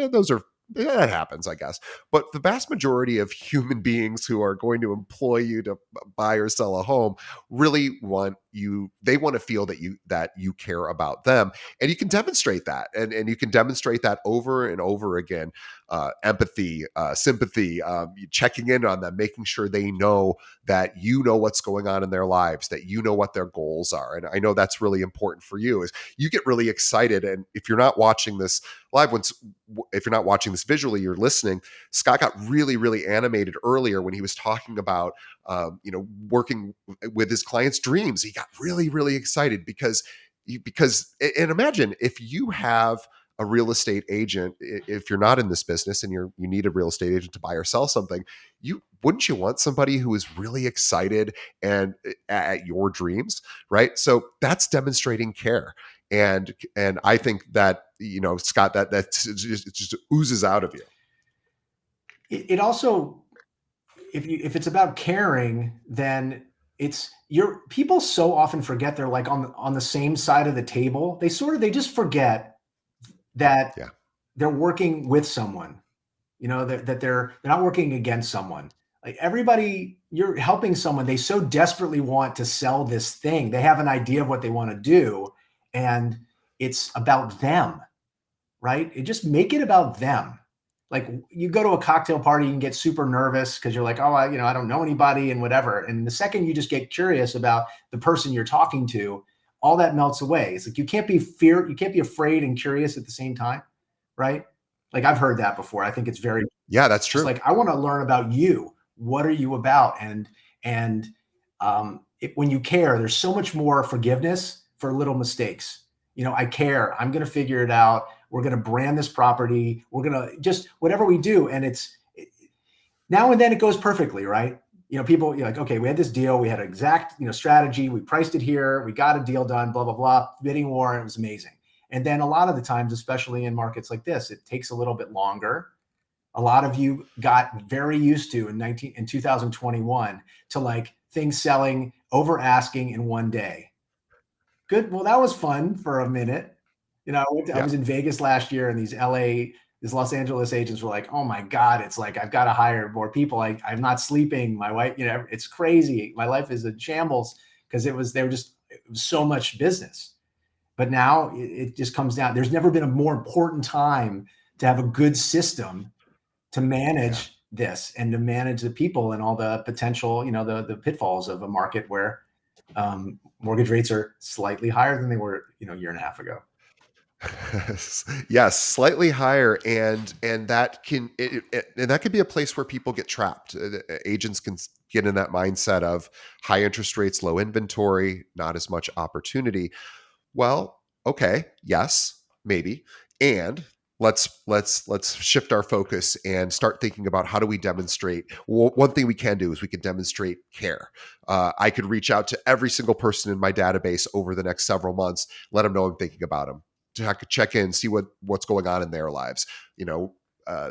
That happens, I guess. But the vast majority of human beings who are going to employ you to buy or sell a home really they want to feel that you care about them. And you can demonstrate that. And you can demonstrate that over and over again. Empathy, sympathy, checking in on them, making sure they know that you know what's going on in their lives, that you know what their goals are. And I know that's really important for you, is you get really excited. And if you're not watching this live, if you're not watching this visually, you're listening. Scott got really, really animated earlier when he was talking about, working with his clients' dreams. He got really, really excited because imagine if you have a real estate agent, if you're not in this business and you need a real estate agent to buy or sell something, wouldn't you want somebody who is really excited and at your dreams, right? So that's demonstrating care. And I think that, Scott, that just oozes out of you. It also, if it's about caring, then people so often forget they're like on the same side of the table. They just forget that they're working with someone, that they're not working against someone. Like everybody, you're helping someone. They so desperately want to sell this thing. They have an idea of what they want to do, and it's about them, right? Just make it about them. Like you go to a cocktail party, you can get super nervous because you're like, oh, I don't know anybody and whatever. And the second you just get curious about the person you're talking to, all that melts away. It's like you can't be afraid and curious at the same time, right? Like I've heard that before. I think it's very that's true. It's like, I want to learn about you. What are you about? And when you care, there's so much more forgiveness for little mistakes. I care. I'm going to figure it out. We're going to brand this property. We're going to just whatever we do, and now and then it goes perfectly, right? People, you're like, okay, we had this deal, we had an exact, strategy, we priced it here, we got a deal done, blah, blah, blah, bidding war, and it was amazing. And then a lot of the times, especially in markets like this, it takes a little bit longer. A lot of you got very used to in 2021 to like things selling over asking in one day. Good. Well, that was fun for a minute. I was in Vegas last year, and these Los Angeles agents were like, oh my God, it's like, I've got to hire more people. I'm not sleeping. My wife, it's crazy. My life is in shambles because it was so much business. But now it just comes down. There's never been a more important time to have a good system to manage this and to manage the people and all the potential, the pitfalls of a market where mortgage rates are slightly higher than they were, a year and a half ago. Yes, slightly higher, and that can be a place where people get trapped. Agents can get in that mindset of high interest rates, low inventory, not as much opportunity. Well, okay, yes, maybe, and let's shift our focus and start thinking about how do we demonstrate. Well, one thing we can do is we can demonstrate care. I could reach out to every single person in my database over the next several months, let them know I'm thinking about them. To check in, see what's going on in their lives.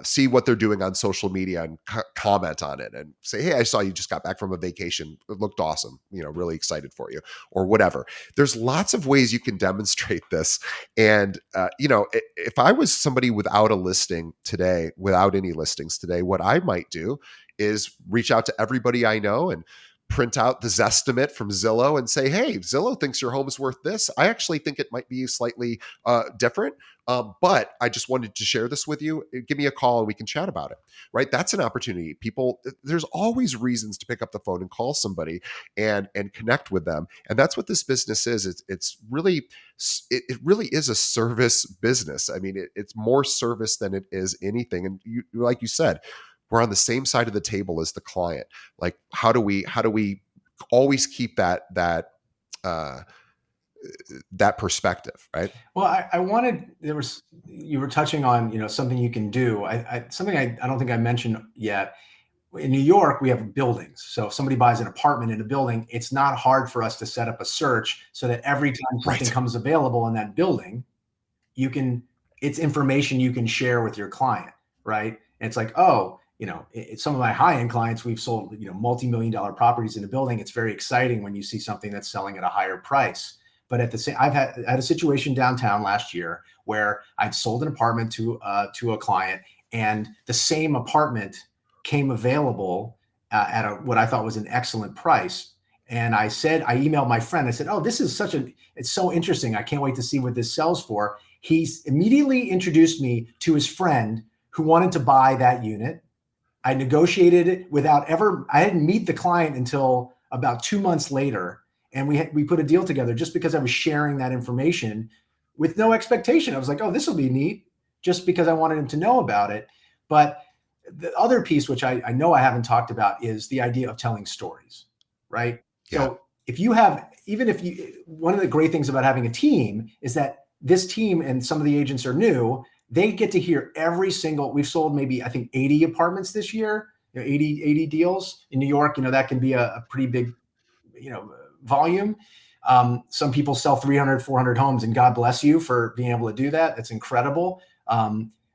see what they're doing on social media and comment on it and say, hey, I saw you just got back from a vacation. It looked awesome. Really excited for you or whatever. There's lots of ways you can demonstrate this. And, if I was somebody without a listing today, without any listings today, what I might do is reach out to everybody I know and print out the Zestimate from Zillow and say, hey, Zillow thinks your home is worth this. I actually think it might be slightly different. But I just wanted to share this with you. Give me a call and we can chat about it, right? That's an opportunity. People, there's always reasons to pick up the phone and call somebody and connect with them. And that's what this business is. It's really, it really is a service business. I mean, it's more service than it is anything. And like you said, we're on the same side of the table as the client. Like, how do we always keep that perspective, right? Well, you were touching on, something you can do. Something I don't think I mentioned yet. In New York, we have buildings. So if somebody buys an apartment in a building, it's not hard for us to set up a search so that every time something comes available in that building, it's information you can share with your client, right? And it's like, some of my high-end clients, we've sold, multi-million-dollar properties in a building. It's very exciting when you see something that's selling at a higher price. But at the same, I had a situation downtown last year where I'd sold an apartment to a client, and the same apartment came available at what I thought was an excellent price. And I emailed my friend. I said, "Oh, this is it's so interesting. I can't wait to see what this sells for." He immediately introduced me to his friend who wanted to buy that unit. I negotiated it I didn't meet the client until about 2 months later. And we put a deal together just because I was sharing that information with no expectation. I was like, oh, this will be neat, just because I wanted him to know about it. But the other piece, which I know I haven't talked about, is the idea of telling stories, right? Yeah. So one of the great things about having a team is that this team, and some of the agents are new, they get to hear we've sold maybe, I think, 80 apartments this year, 80 deals in New York. That can be a pretty big, volume. Some people sell 300, 400 homes, and God bless you for being able to do that. That's incredible.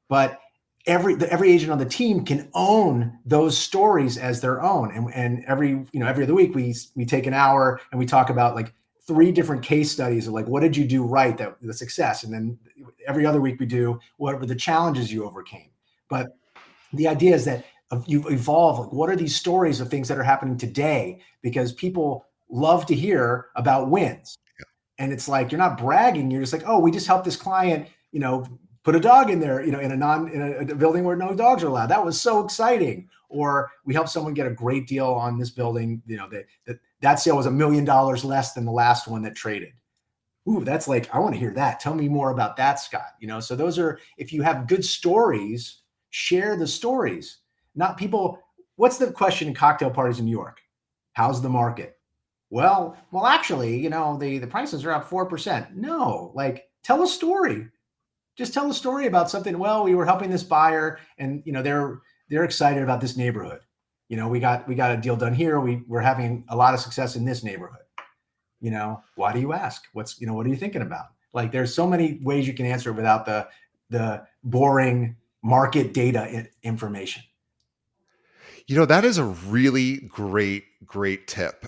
But every agent on the team can own those stories as their own. And every other week we take an hour and we talk about like 3 different case studies of like, what did you do right, the success? And then every other week we do, what were the challenges you overcame? But the idea is that you evolve, like, what are these stories of things that are happening today? Because people love to hear about wins. And it's like, you're not bragging. You're just like, oh, we just helped this client, put a dog in there, in a building where no dogs are allowed. That was so exciting. Or we helped someone get a great deal on this building. That sale was $1 million less than the last one that traded. Ooh, that's like, I want to hear that. Tell me more about that, Scott. So those are, if you have good stories, share the stories. Not people. What's the question in cocktail parties in New York? How's the market? Well, actually, the prices are up 4%. No, like, tell a story. Just tell a story about something. Well, we were helping this buyer, and they're excited about this neighborhood. We got a deal done here. We're having a lot of success in this neighborhood. Why do you ask? What are you thinking about? Like, there's so many ways you can answer it without the boring market data information. That is a really great tip.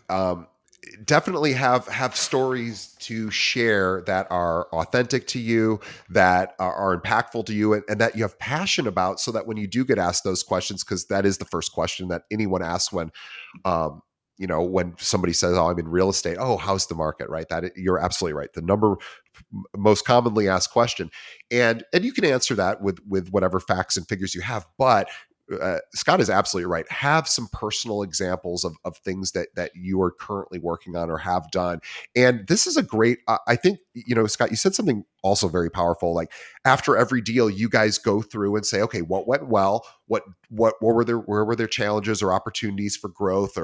Definitely have stories to share that are authentic to you, that are impactful to you, and that you have passion about, so that when you do get asked those questions, because that is the first question that anyone asks when somebody says, oh, I'm in real estate. Oh, how's the market, right? You're absolutely right. The most commonly asked question. And you can answer that with whatever facts and figures you have, but Scott is absolutely right. Have some personal examples of things that you are currently working on or have done. And this is a great, I think, Scott, you said something also very powerful. Like, after every deal, you guys go through and say, okay, what went well? Where were there challenges or opportunities for growth,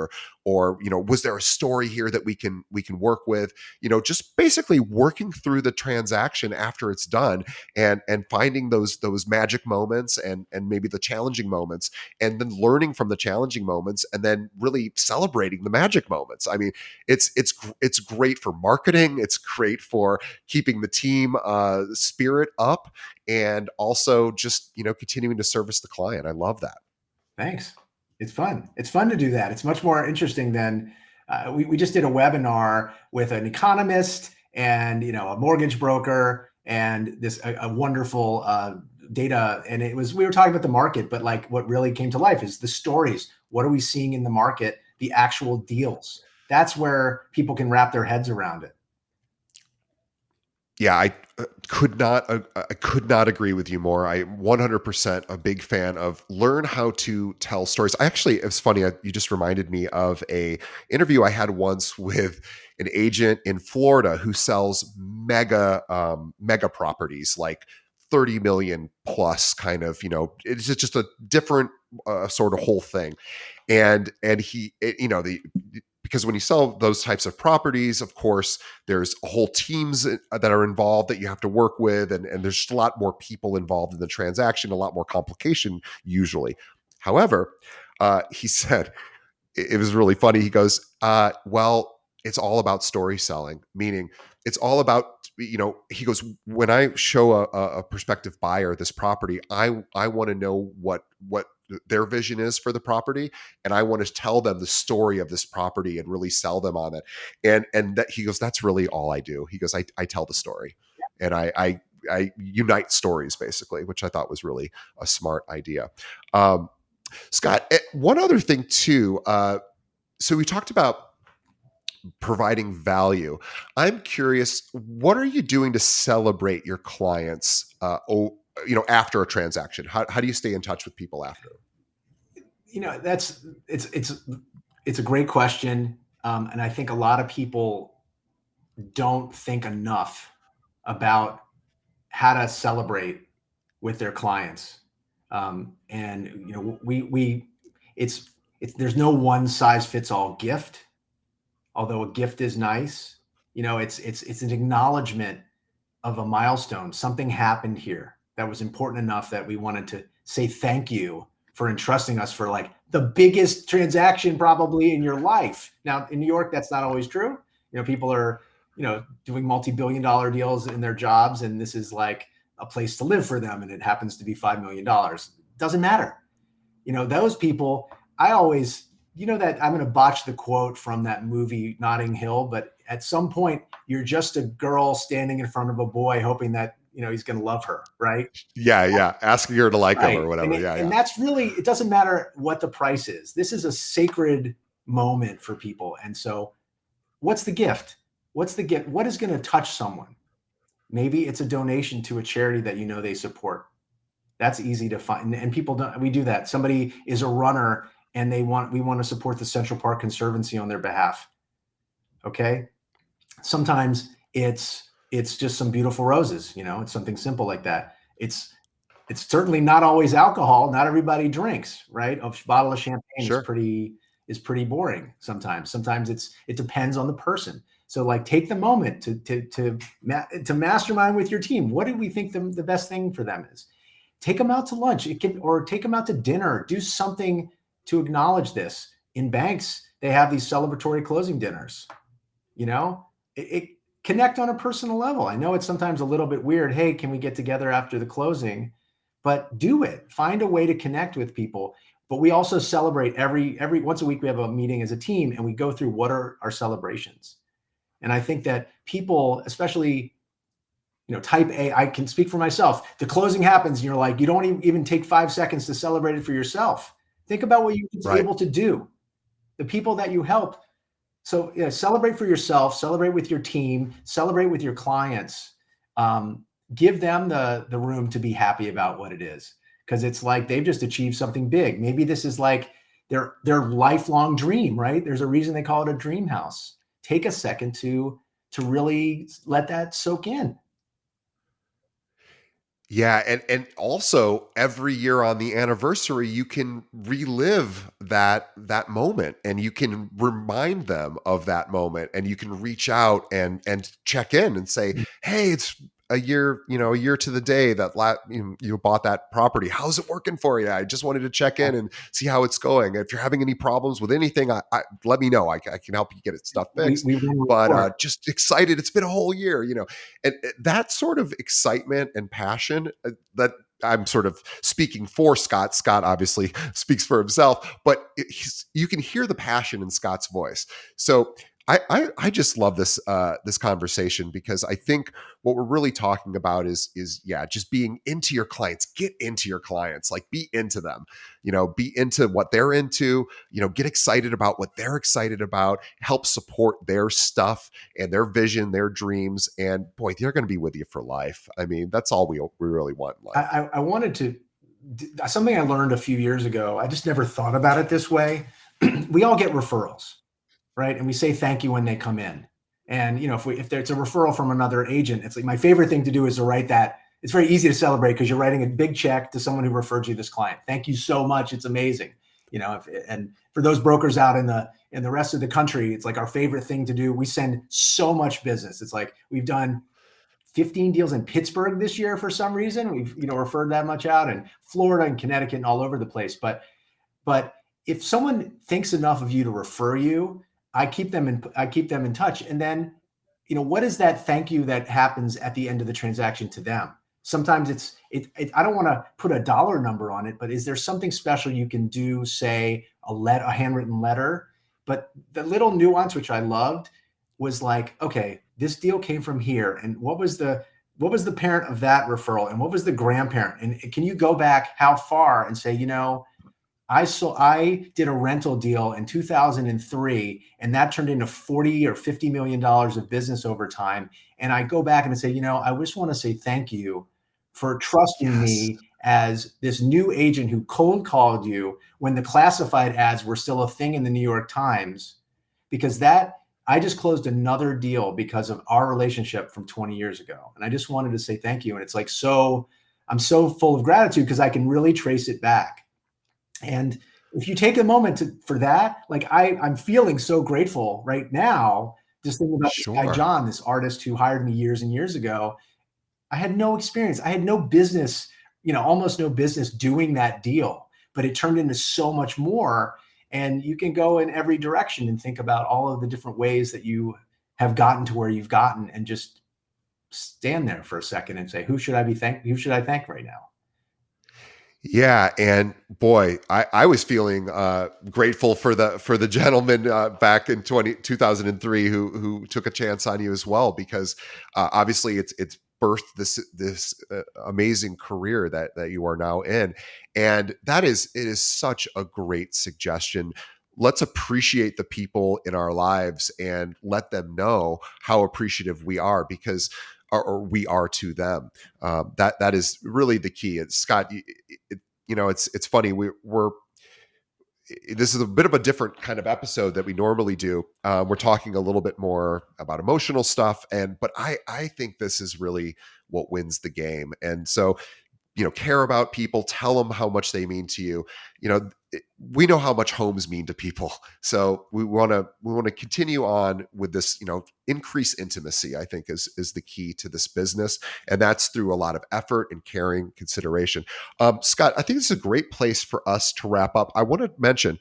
or was there a story here that we can work with? Just basically working through the transaction after it's done, and finding those magic moments and maybe the challenging moments, and then learning from the challenging moments, and then really celebrating the magic moments. I mean, it's great for marketing. It's great for keeping the team spirit up, and also just, continuing to service the client. I love that. Thanks. It's fun. It's fun to do that. It's much more interesting than we just did a webinar with an economist and a mortgage broker and a wonderful data. And we were talking about the market, but like what really came to life is the stories. What are we seeing in the market? The actual deals. That's where people can wrap their heads around it. Yeah, I could not agree with you more. I 100% a big fan of learn how to tell stories. It's funny. You just reminded me of a interview I had once with an agent in Florida who sells mega properties, like 30 million plus, kind of, it's just a different sort of whole thing. And because when you sell those types of properties, of course, there's whole teams that are involved that you have to work with. And there's just a lot more people involved in the transaction, a lot more complication usually. However, he said, it was really funny. He goes, well, it's all about story selling, meaning it's all about, he goes, when I show a prospective buyer this property, I want to know what their vision is for the property, and I want to tell them the story of this property and really sell them on it. And that, he goes, that's really all I do. He goes, I tell the story, and I unite stories, basically, which I thought was really a smart idea. Scott, one other thing too. So we talked about providing value. I'm curious, what are you doing to celebrate your clients, after a transaction? How do you stay in touch with people after? It's a great question. And I think a lot of people don't think enough about how to celebrate with their clients. There's no one size fits all gift, although a gift is nice. It's an acknowledgement of a milestone. Something happened here that was important enough that we wanted to say thank you for entrusting us for like the biggest transaction probably in your life. Now in New York, that's not always true. People are, doing multi-billion-dollar deals in their jobs, and this is like a place to live for them, and it happens to be $5 million. Doesn't matter. Those people, I always, that I'm going to botch the quote from that movie Notting Hill, but at some point you're just a girl standing in front of a boy hoping that he's going to love her, right? Yeah. Asking her to like him or whatever. And that's really, it doesn't matter what the price is. This is a sacred moment for people. And so what's the gift? What's the gift? What is going to touch someone? Maybe it's a donation to a charity that they support. That's easy to find. And people we do that. Somebody is a runner and we want to support the Central Park Conservancy on their behalf. Okay. Sometimes it's just some beautiful roses, it's something simple like that. It's certainly not always alcohol. Not everybody drinks, right? A bottle of champagne Sure. is pretty boring sometimes. Sometimes it depends on the person. So like take the moment to mastermind with your team. What do we think the best thing for them is? Take them out to lunch. Or take them out to dinner. Do something to acknowledge this. In banks, they have these celebratory closing dinners. It connect on a personal level. I know it's sometimes a little bit weird. Hey, can we get together after the closing? But do it. Find a way to connect with people. But we also celebrate every once a week. We have a meeting as a team, and we go through what are our celebrations. And I think that people, especially, type A, I can speak for myself. The closing happens, and you're like, you don't even take 5 seconds to celebrate it for yourself. Think about what you're able to do. The people that you help. So celebrate for yourself, celebrate with your team, celebrate with your clients. Give them the room to be happy about what it is, because it's like they've just achieved something big. Maybe this is like their lifelong dream, right? There's a reason they call it a dream house. Take a second to really let that soak in. Yeah, and also every year on the anniversary, you can relive that moment, and you can remind them of that moment, and you can reach out and check in and say, "Hey, a year, a year to the day that you bought that property. How's it working for you? I just wanted to check in and see how it's going. If you're having any problems with anything, I let me know. I can help you get it stuff fixed. But just excited. It's been a whole year, and that sort of excitement and passion that I'm sort of speaking for Scott. Scott obviously speaks for himself, but you can hear the passion in Scott's voice. So I just love this this conversation, because I think what we're really talking about is just being into your clients. Get into your clients, like be into them, be into what they're into, get excited about what they're excited about, help support their stuff and their vision, their dreams, and boy, they're going to be with you for life. I mean, that's all we really want in life. I wanted to something I learned a few years ago. I just never thought about it this way. We all get referrals, right? And we say thank you when they come in. And if there's a referral from another agent, it's like my favorite thing to do is to write that. It's very easy to celebrate because you're writing a big check to someone who referred you this client. Thank you so much. It's amazing. And for those brokers out in the rest of the country, it's like our favorite thing to do. We send so much business. It's like we've done 15 deals in Pittsburgh this year for some reason. We've referred that much out, and Florida and Connecticut and all over the place. But if someone thinks enough of you to refer you, I keep them in touch. And then, what is that thank you that happens at the end of the transaction to them? Sometimes I don't want to put a dollar number on it, but is there something special you can do, say a handwritten letter? But the little nuance, which I loved, was like, okay, this deal came from here. And what was the parent of that referral? And what was the grandparent? And can you go back how far and say, I did a rental deal in 2003, and that turned into $40 or $50 million of business over time. And I go back and say, I just want to say thank you for trusting me as this new agent who cold called you when the classified ads were still a thing in the New York Times, because I just closed another deal because of our relationship from 20 years ago. And I just wanted to say thank you. And it's like, I'm so full of gratitude because I can really trace it back. And if you take a moment for that, like I'm feeling so grateful right now, just thinking about this guy, John, this artist who hired me years and years ago. I had no experience. I had no business, almost no business doing that deal, but it turned into so much more. And you can go in every direction and think about all of the different ways that you have gotten to where you've gotten, and just stand there for a second and say, who should I thank right now? Yeah. And boy, I was feeling grateful for the gentleman back in 2003 who took a chance on you as well, because obviously it's birthed this amazing career that you are now in. And it is such a great suggestion. Let's appreciate the people in our lives and let them know how appreciative we are, because or we are to them. That is really the key. It's Scott. It's funny. This is a bit of a different kind of episode that we normally do. We're talking a little bit more about emotional stuff, but I think this is really what wins the game. And so, care about people, tell them how much they mean to you. We know how much homes mean to people. So we want to continue on with this, increase intimacy, I think is the key to this business. And that's through a lot of effort and caring consideration. Scott, I think this is a great place for us to wrap up. I want to mention,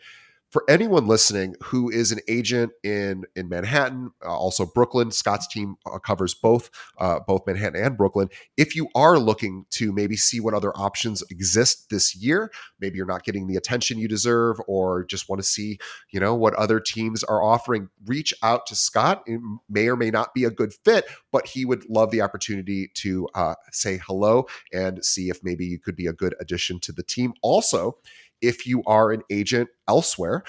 for anyone listening who is an agent in Manhattan, also Brooklyn, Scott's team covers both Manhattan and Brooklyn. If you are looking to maybe see what other options exist this year, maybe you're not getting the attention you deserve, or just want to see, what other teams are offering, reach out to Scott. It may or may not be a good fit, but he would love the opportunity to say hello and see if maybe you could be a good addition to the team. Also, if you are an agent elsewhere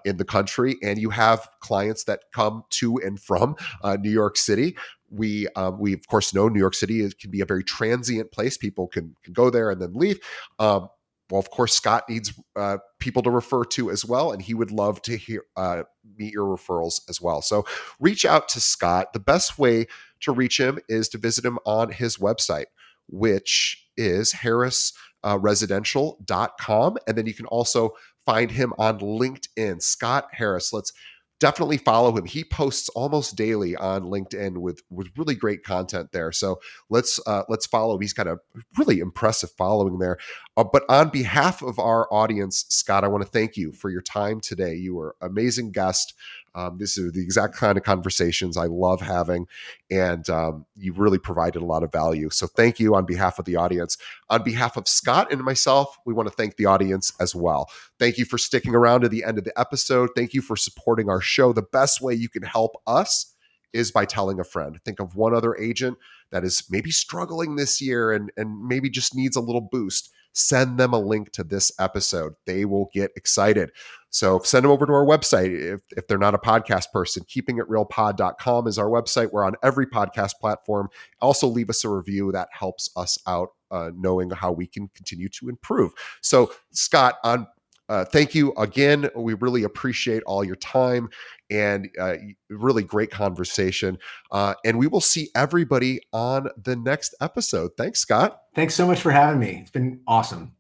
in the country and you have clients that come to and from New York City, we of course know New York City can be a very transient place. People can go there and then leave. Well, of course, Scott needs people to refer to as well, and he would love to meet your referrals as well. So reach out to Scott. The best way to reach him is to visit him on his website, which is harrisresidential.com. And then you can also find him on LinkedIn. Scott Harris. Let's definitely follow him. He posts almost daily on LinkedIn with really great content there. So let's follow. He's got a really impressive following there. But on behalf of our audience, Scott, I want to thank you for your time today. You were an amazing guest. This is the exact kind of conversations I love having, and you really provided a lot of value. So thank you on behalf of the audience. On behalf of Scott and myself, we want to thank the audience as well. Thank you for sticking around to the end of the episode. Thank you for supporting our show. The best way you can help us is by telling a friend. Think of one other agent that is maybe struggling this year and maybe just needs a little boost. Send them a link to this episode. They will get excited. So send them over to our website. If they're not a podcast person, keepingitrealpod.com is our website. We're on every podcast platform. Also leave us a review. That helps us out, knowing how we can continue to improve. So Scott, thank you again. We really appreciate all your time and really great conversation. And we will see everybody on the next episode. Thanks, Scott. Thanks so much for having me. It's been awesome.